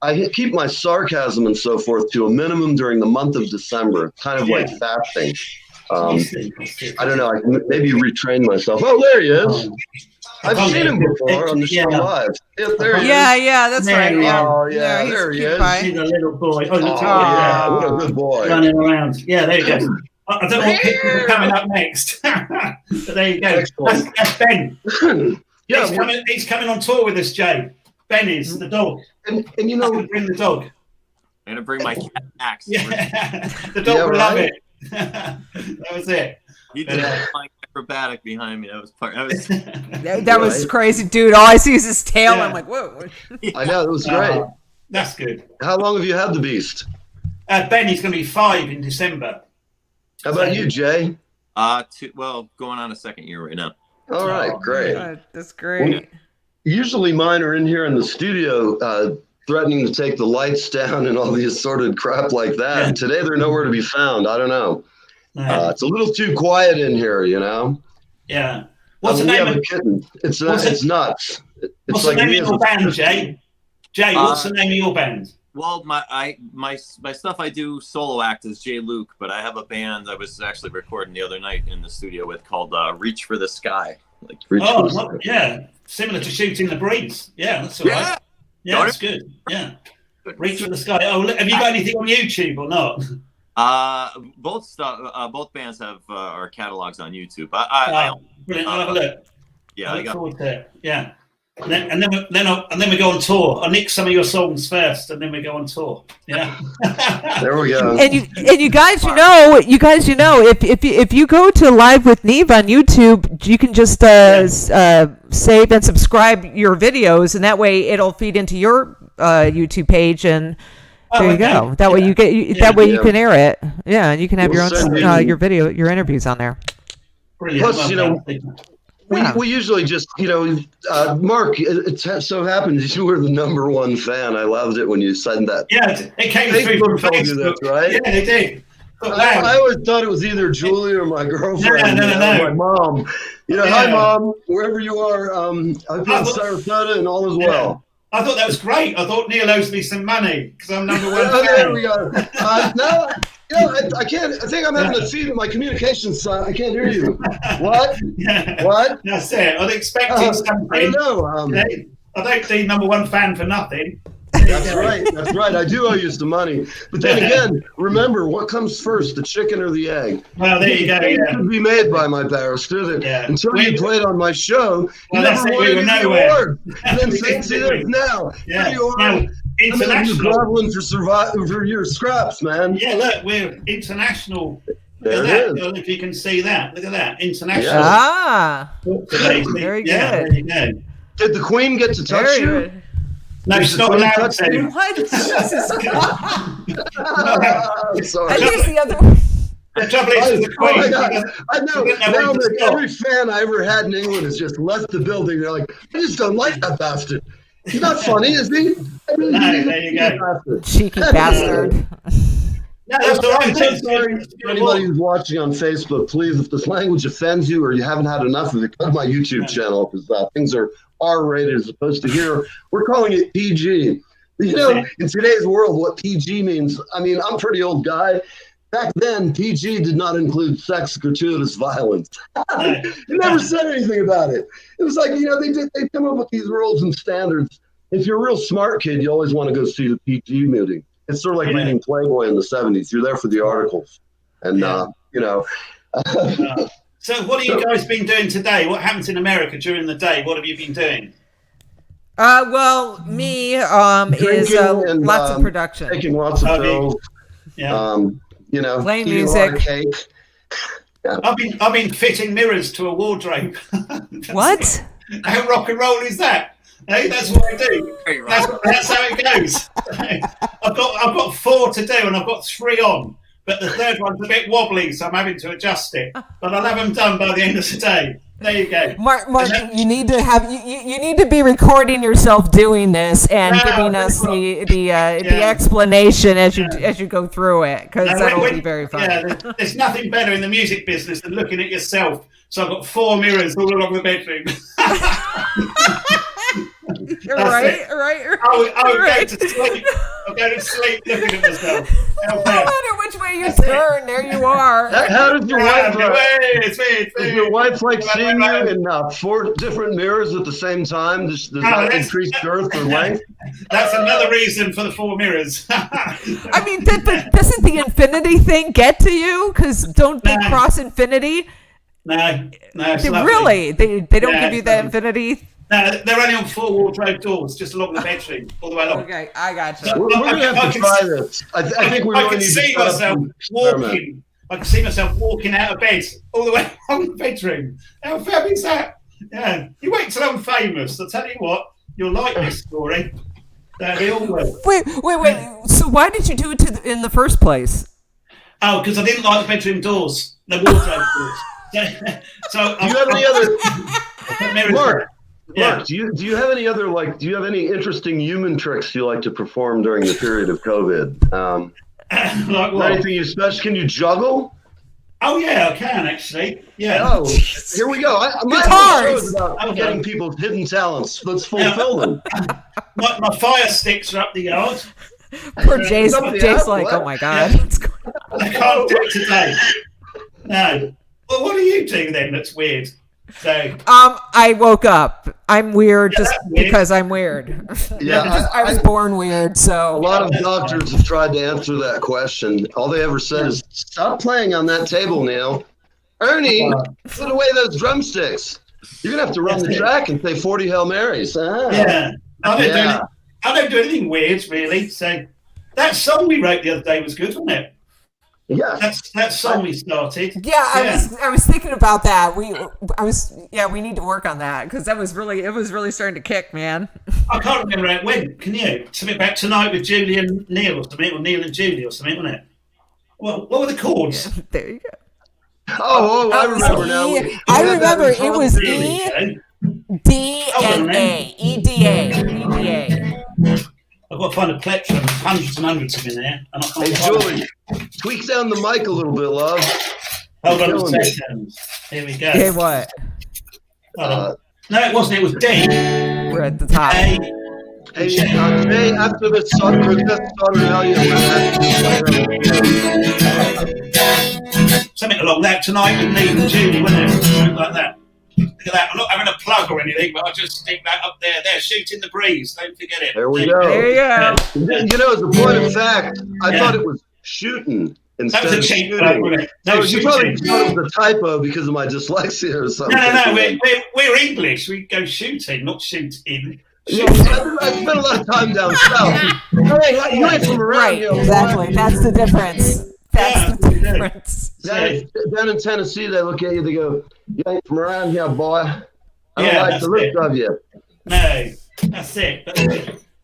[SPEAKER 2] I keep my sarcasm and so forth to a minimum during the month of December, kind of like fasting. I don't know. I can maybe retrain myself. Oh, there he is. I've seen him before on the show live. There he is.
[SPEAKER 3] Yeah, that's right.
[SPEAKER 2] Oh, yeah, there he is.
[SPEAKER 6] He's a little boy.
[SPEAKER 2] What a good boy.
[SPEAKER 6] Running around. Yeah, there you go. I don't know what pictures are coming up next. But there you go. That's Ben. He's coming on tour with us, Jay. Ben is the dog.
[SPEAKER 2] And
[SPEAKER 6] bring the dog.
[SPEAKER 4] I'm going to bring my cat Max.
[SPEAKER 6] Yeah, the dog will love it. That was it.
[SPEAKER 4] He did flying acrobatic behind me. That was part.
[SPEAKER 3] That was crazy, dude. All I see is his tail. I'm like, whoa.
[SPEAKER 2] I know, it was great.
[SPEAKER 6] That's good.
[SPEAKER 2] How long have you had the beast?
[SPEAKER 6] Benny's going to be 5 in December.
[SPEAKER 2] How about you, Jay?
[SPEAKER 4] Going on a second year right now.
[SPEAKER 2] All right, great.
[SPEAKER 3] That's great.
[SPEAKER 2] Usually mine are in here in the studio threatening to take the lights down and all the assorted crap like that.
[SPEAKER 6] Yeah.
[SPEAKER 2] Today they're nowhere to be found. I don't know. It's a little too quiet in here, you know?
[SPEAKER 6] Yeah. What's the name of
[SPEAKER 2] a kitten? It's nuts.
[SPEAKER 6] What's the name of your band, Jay? Jay, what's the name of your band?
[SPEAKER 4] Well, my stuff I do solo act is Jay Luke, but I have a band I was actually recording the other night in the studio with called Reach for the Sky. Like
[SPEAKER 6] yeah, similar to Shooting the Breeze. Yeah, that's all right. Yeah, that's good. Yeah, Reach for the Sky. Oh, have you got anything on YouTube or not?
[SPEAKER 4] Both bands have our catalogs on YouTube.
[SPEAKER 6] Brilliant. I'll have a look.
[SPEAKER 4] Yeah,
[SPEAKER 6] I look forward to it. Yeah. And then we go on tour. I'll nick some of your songs first, and then we go on tour. Yeah,
[SPEAKER 2] there we go.
[SPEAKER 3] And you guys, if you go to Live with Neve on YouTube, you can just save and subscribe your videos, and that way it'll feed into your YouTube page, and there you go. That way you get that way you can air it. Yeah, and you can have your own your video, your interviews on there.
[SPEAKER 6] Brilliant.
[SPEAKER 2] Plus, we usually just, Mark, it so happens you were the #1 fan. I loved it when you said that.
[SPEAKER 6] Yeah, it came through from Facebook.
[SPEAKER 2] That, right?
[SPEAKER 6] Yeah, it did.
[SPEAKER 2] I always thought it was either Julie or my girlfriend.
[SPEAKER 6] No.
[SPEAKER 2] My mom. Hi, Mom, wherever you are. I'm in Sarasota and all is well.
[SPEAKER 6] I thought that was great. I thought Neil owes me some money because I'm #1 fan.
[SPEAKER 2] There we go. No. I can't. I think I'm having a feed in my communications. I can't hear you. What?
[SPEAKER 6] Yeah.
[SPEAKER 2] What?
[SPEAKER 6] That's it. I was expecting something.
[SPEAKER 2] I don't know.
[SPEAKER 6] I don't need #1 fan for nothing.
[SPEAKER 2] That's right. That's right. I do owe you some money. But then again, remember, what comes first, the chicken or the egg?
[SPEAKER 6] Well, there you go.
[SPEAKER 2] It could be made by my barrister that until you played on my show, you never won any award. And then see this now.
[SPEAKER 6] Yeah.
[SPEAKER 2] Here you are.
[SPEAKER 6] International.
[SPEAKER 2] Groveling for your scraps, man.
[SPEAKER 6] Yeah, look, we're international.
[SPEAKER 2] There
[SPEAKER 6] look
[SPEAKER 2] it
[SPEAKER 6] at that.
[SPEAKER 2] is.
[SPEAKER 6] Well, if you can see that, look at that. International.
[SPEAKER 3] Very good.
[SPEAKER 6] Yeah, there you go.
[SPEAKER 2] Did the Queen get to touch you?
[SPEAKER 3] Good.
[SPEAKER 6] No, she's not allowed to.
[SPEAKER 3] What? Jesus Christ.
[SPEAKER 2] Sorry.
[SPEAKER 3] At least the other.
[SPEAKER 6] The trouble is, the Queen.
[SPEAKER 2] Oh my God. I know. Now
[SPEAKER 6] when to
[SPEAKER 2] that
[SPEAKER 6] stop.
[SPEAKER 2] every fan I ever had in England has just left the building. They're like, I just don't like that bastard. He's not funny, is he?
[SPEAKER 6] No, there you go.
[SPEAKER 3] Cheeky bastard.
[SPEAKER 6] No, that's all right.
[SPEAKER 2] I'm so sorry for anybody who's watching on Facebook. Please, if this language offends you or you haven't had enough of it, go to my YouTube channel because things are R-rated as opposed to here. We're calling it PG. In today's world, what PG means, I mean, I'm a pretty old guy. Back then, PG did not include sex, gratuitous violence. They never said anything about it. It was like, they come up with these rules and standards. If you're a real smart kid, you always want to go see the PG meeting. It's sort of like reading Playboy in the 70s. You're there for the articles. And,
[SPEAKER 6] So what have you guys been doing today? What happens in America during the day? What have you been doing?
[SPEAKER 3] Well, me is lots of production.
[SPEAKER 2] Taking lots of pills.
[SPEAKER 6] Yeah.
[SPEAKER 3] Playing
[SPEAKER 2] eating
[SPEAKER 3] music.
[SPEAKER 2] a lot of cake. Yeah.
[SPEAKER 6] I've been fitting mirrors to a wardrobe.
[SPEAKER 3] What?
[SPEAKER 6] How rock and roll is that? Hey, that's what I do. That's how it goes. I've got 4 to do, and I've got 3 on. But the third one's a bit wobbly, so I'm having to adjust it. But I'll have them done by the end of the day. There you go.
[SPEAKER 3] Mark, you need to have you need to be recording yourself doing this and giving us the explanation as you go through it, because that'll be very fun.
[SPEAKER 6] Yeah, there's nothing better in the music business than looking at yourself. So I've got 4 mirrors all along the bedroom.
[SPEAKER 3] You're right.
[SPEAKER 6] I'll go to sleep. I'll go to sleep looking at myself.
[SPEAKER 3] No matter which way you turn, there you are.
[SPEAKER 2] How does your wife?
[SPEAKER 6] It's
[SPEAKER 2] Does your wife like seeing you in 4 different mirrors at the same time? Does that increase girth or length?
[SPEAKER 6] That's another reason for the 4 mirrors.
[SPEAKER 3] I mean, doesn't the infinity thing get to you? Because don't they cross infinity?
[SPEAKER 6] No.
[SPEAKER 3] Really? They don't give you that infinity?
[SPEAKER 6] No, they're only on 4 wardrobe doors, just along the bedroom, all the way along.
[SPEAKER 3] Okay, I got you.
[SPEAKER 2] We're going to have to try this. I think we really need to
[SPEAKER 6] see myself walking. I can see myself walking out of bed all the way along the bedroom. How fab is that? Yeah. You wait till I'm famous. I'll tell you what, you'll like this story. They all will.
[SPEAKER 3] Wait. So why did you do it in the first place?
[SPEAKER 6] Oh, because I didn't like the bedroom doors, the wardrobe doors. So
[SPEAKER 2] Do you have any other Mark?
[SPEAKER 6] Yeah.
[SPEAKER 2] Mark, do you have any other do you have any interesting human tricks you like to perform during the period of COVID?
[SPEAKER 6] Like what?
[SPEAKER 2] Anything you special? Can you juggle?
[SPEAKER 6] Oh yeah, I can actually. Yeah.
[SPEAKER 2] Oh, here we go. My whole show is about getting people's hidden talents. Let's fulfill them.
[SPEAKER 6] My fire sticks are up the yard.
[SPEAKER 3] Poor Jay's like, oh my God.
[SPEAKER 6] I can't do it today. No. Well, what are you doing then that's weird? So
[SPEAKER 3] I woke up. I'm weird just
[SPEAKER 6] weird.
[SPEAKER 3] because I'm weird.
[SPEAKER 2] Yeah,
[SPEAKER 3] I was born weird, so
[SPEAKER 2] a lot of doctors have tried to answer that question. All they ever said is, "Stop playing on that table, Neil. Ernie, put away those drumsticks. You're gonna have to run the track and say 40 Hail Marys."
[SPEAKER 6] Yeah. I don't do anything weird really. So that song we wrote the other day was good, wasn't it?
[SPEAKER 2] Yeah.
[SPEAKER 6] That song we started.
[SPEAKER 3] yeah, I was thinking about that. We need to work on that because it was really starting to kick, man.
[SPEAKER 6] I can't remember how it went. Can you? Something about Tonight with Julie and Neil or something, or Neil and Julie or something, wasn't it? Well, what were the chords?
[SPEAKER 3] There you go.
[SPEAKER 2] Oh, I remember now.
[SPEAKER 3] I remember it was
[SPEAKER 6] Really?
[SPEAKER 3] D and A. EDA.
[SPEAKER 6] I've got to find a plectrum. Hundreds and hundreds of them in there. And I can't
[SPEAKER 2] Hey,
[SPEAKER 6] find
[SPEAKER 2] Julie, tweak down the mic a little bit, love.
[SPEAKER 6] Hold on a
[SPEAKER 2] Killing me.
[SPEAKER 6] second. Here we go.
[SPEAKER 3] Hey, what?
[SPEAKER 6] Hold on. No, it wasn't. It was D.
[SPEAKER 3] We're at the top.
[SPEAKER 6] A.
[SPEAKER 2] Hey, Jay, after this song,
[SPEAKER 6] Something along that. Tonight with Neve and Julie, wasn't it? Something like that. Look at that. I'm not having a plug or anything, but I'll just stick that up there. There, shooting the breeze. Don't forget it.
[SPEAKER 2] there we go.
[SPEAKER 3] There you go.
[SPEAKER 2] You know, as a point of fact, I thought it was shooting instead
[SPEAKER 6] That was a
[SPEAKER 2] of
[SPEAKER 6] cheap
[SPEAKER 2] shooting.
[SPEAKER 6] plug, wasn't it? No,
[SPEAKER 2] So you probably
[SPEAKER 6] shooting.
[SPEAKER 2] thought it was a typo because of my dyslexia or something.
[SPEAKER 6] No. We're English. We go shooting, not shoot in.
[SPEAKER 2] Yeah, I spent a lot of time down south. Hey, you ain't from around
[SPEAKER 3] Right,
[SPEAKER 2] here, boy.
[SPEAKER 3] exactly. That's the difference. That's the
[SPEAKER 6] Yeah.
[SPEAKER 3] difference.
[SPEAKER 2] Down in Tennessee, they look at you, they go, "You ain't from around here, boy. I don't
[SPEAKER 6] Yeah,
[SPEAKER 2] like
[SPEAKER 6] that's
[SPEAKER 2] the look
[SPEAKER 6] it.
[SPEAKER 2] of you."
[SPEAKER 6] No, that's it.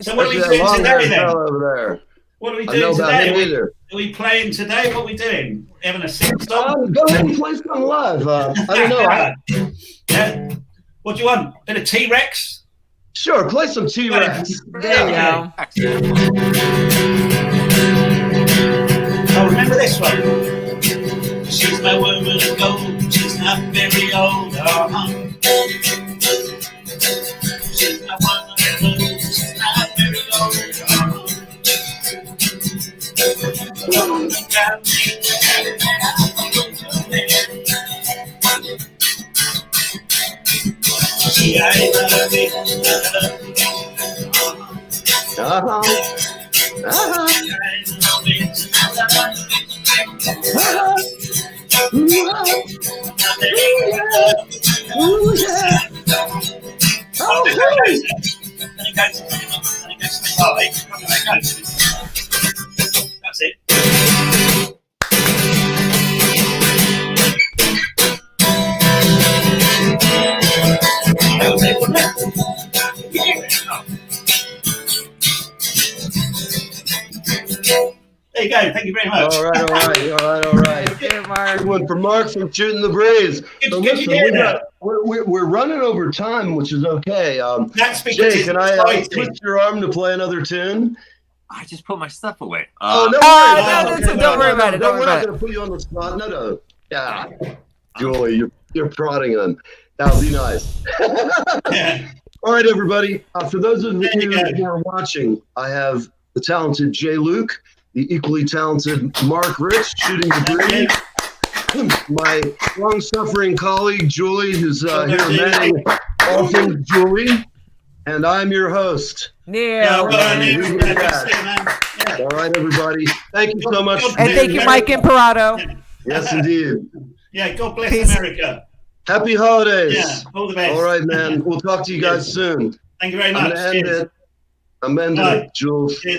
[SPEAKER 6] So what are we
[SPEAKER 2] Especially
[SPEAKER 6] doing
[SPEAKER 2] that
[SPEAKER 6] today
[SPEAKER 2] long-haired
[SPEAKER 6] then?
[SPEAKER 2] fella over there.
[SPEAKER 6] What are we
[SPEAKER 2] I know
[SPEAKER 6] doing
[SPEAKER 2] about
[SPEAKER 6] today?
[SPEAKER 2] him either.
[SPEAKER 6] Are we playing today? What are we doing? Having a sing-song?
[SPEAKER 2] Go ahead and play some live. I don't know.
[SPEAKER 6] Yeah. What do you want? Bit of T-Rex?
[SPEAKER 2] Sure, play some T-Rex.
[SPEAKER 3] There you go.
[SPEAKER 6] Oh, remember this one? She's my woman of gold. She's not very old. She's my woman of gold. She's not very old. That's it. That was it, wasn't it? There you go. Thank you very much.
[SPEAKER 2] All right.
[SPEAKER 3] Here, Mark.
[SPEAKER 2] Good one for Mark from Shooting the Breeze. So
[SPEAKER 6] Good to hear that.
[SPEAKER 2] we're running over time, which is okay.
[SPEAKER 6] That's because
[SPEAKER 2] Jay,
[SPEAKER 6] it's
[SPEAKER 2] can I
[SPEAKER 6] exciting.
[SPEAKER 2] twist your arm to play another tune?
[SPEAKER 4] I just put my stuff away.
[SPEAKER 2] No,
[SPEAKER 3] don't worry about it. Don't worry
[SPEAKER 2] We're
[SPEAKER 3] about
[SPEAKER 2] not
[SPEAKER 3] it.
[SPEAKER 2] going to put you on the spot. No. Yeah. Julie, you're prodding on. That would be nice.
[SPEAKER 6] Yeah.
[SPEAKER 2] All right, everybody. For those of
[SPEAKER 6] There you
[SPEAKER 2] you
[SPEAKER 6] go.
[SPEAKER 2] who are watching, I have the talented Jay Luke, the equally talented Mark Rich, shooting the breeze, my long-suffering colleague Julie, who's here managing all things Julie, and I'm your host.
[SPEAKER 6] Yeah,
[SPEAKER 3] Neil.
[SPEAKER 6] well,
[SPEAKER 2] Leave it at that.
[SPEAKER 6] yeah.
[SPEAKER 2] All right, everybody. Thank you so much.
[SPEAKER 3] And thank you, Mike Imparato.
[SPEAKER 2] Yes, indeed.
[SPEAKER 6] Yeah, God bless
[SPEAKER 3] Peace.
[SPEAKER 6] America.
[SPEAKER 2] Happy holidays.
[SPEAKER 6] Yeah, all the best.
[SPEAKER 2] All right, man. We'll talk to you guys soon.
[SPEAKER 6] Thank you very
[SPEAKER 2] I'm
[SPEAKER 6] much.
[SPEAKER 2] gonna end
[SPEAKER 6] Cheers.
[SPEAKER 2] it. I'm ending
[SPEAKER 6] Bye.
[SPEAKER 2] it, Jules.
[SPEAKER 6] Cheers.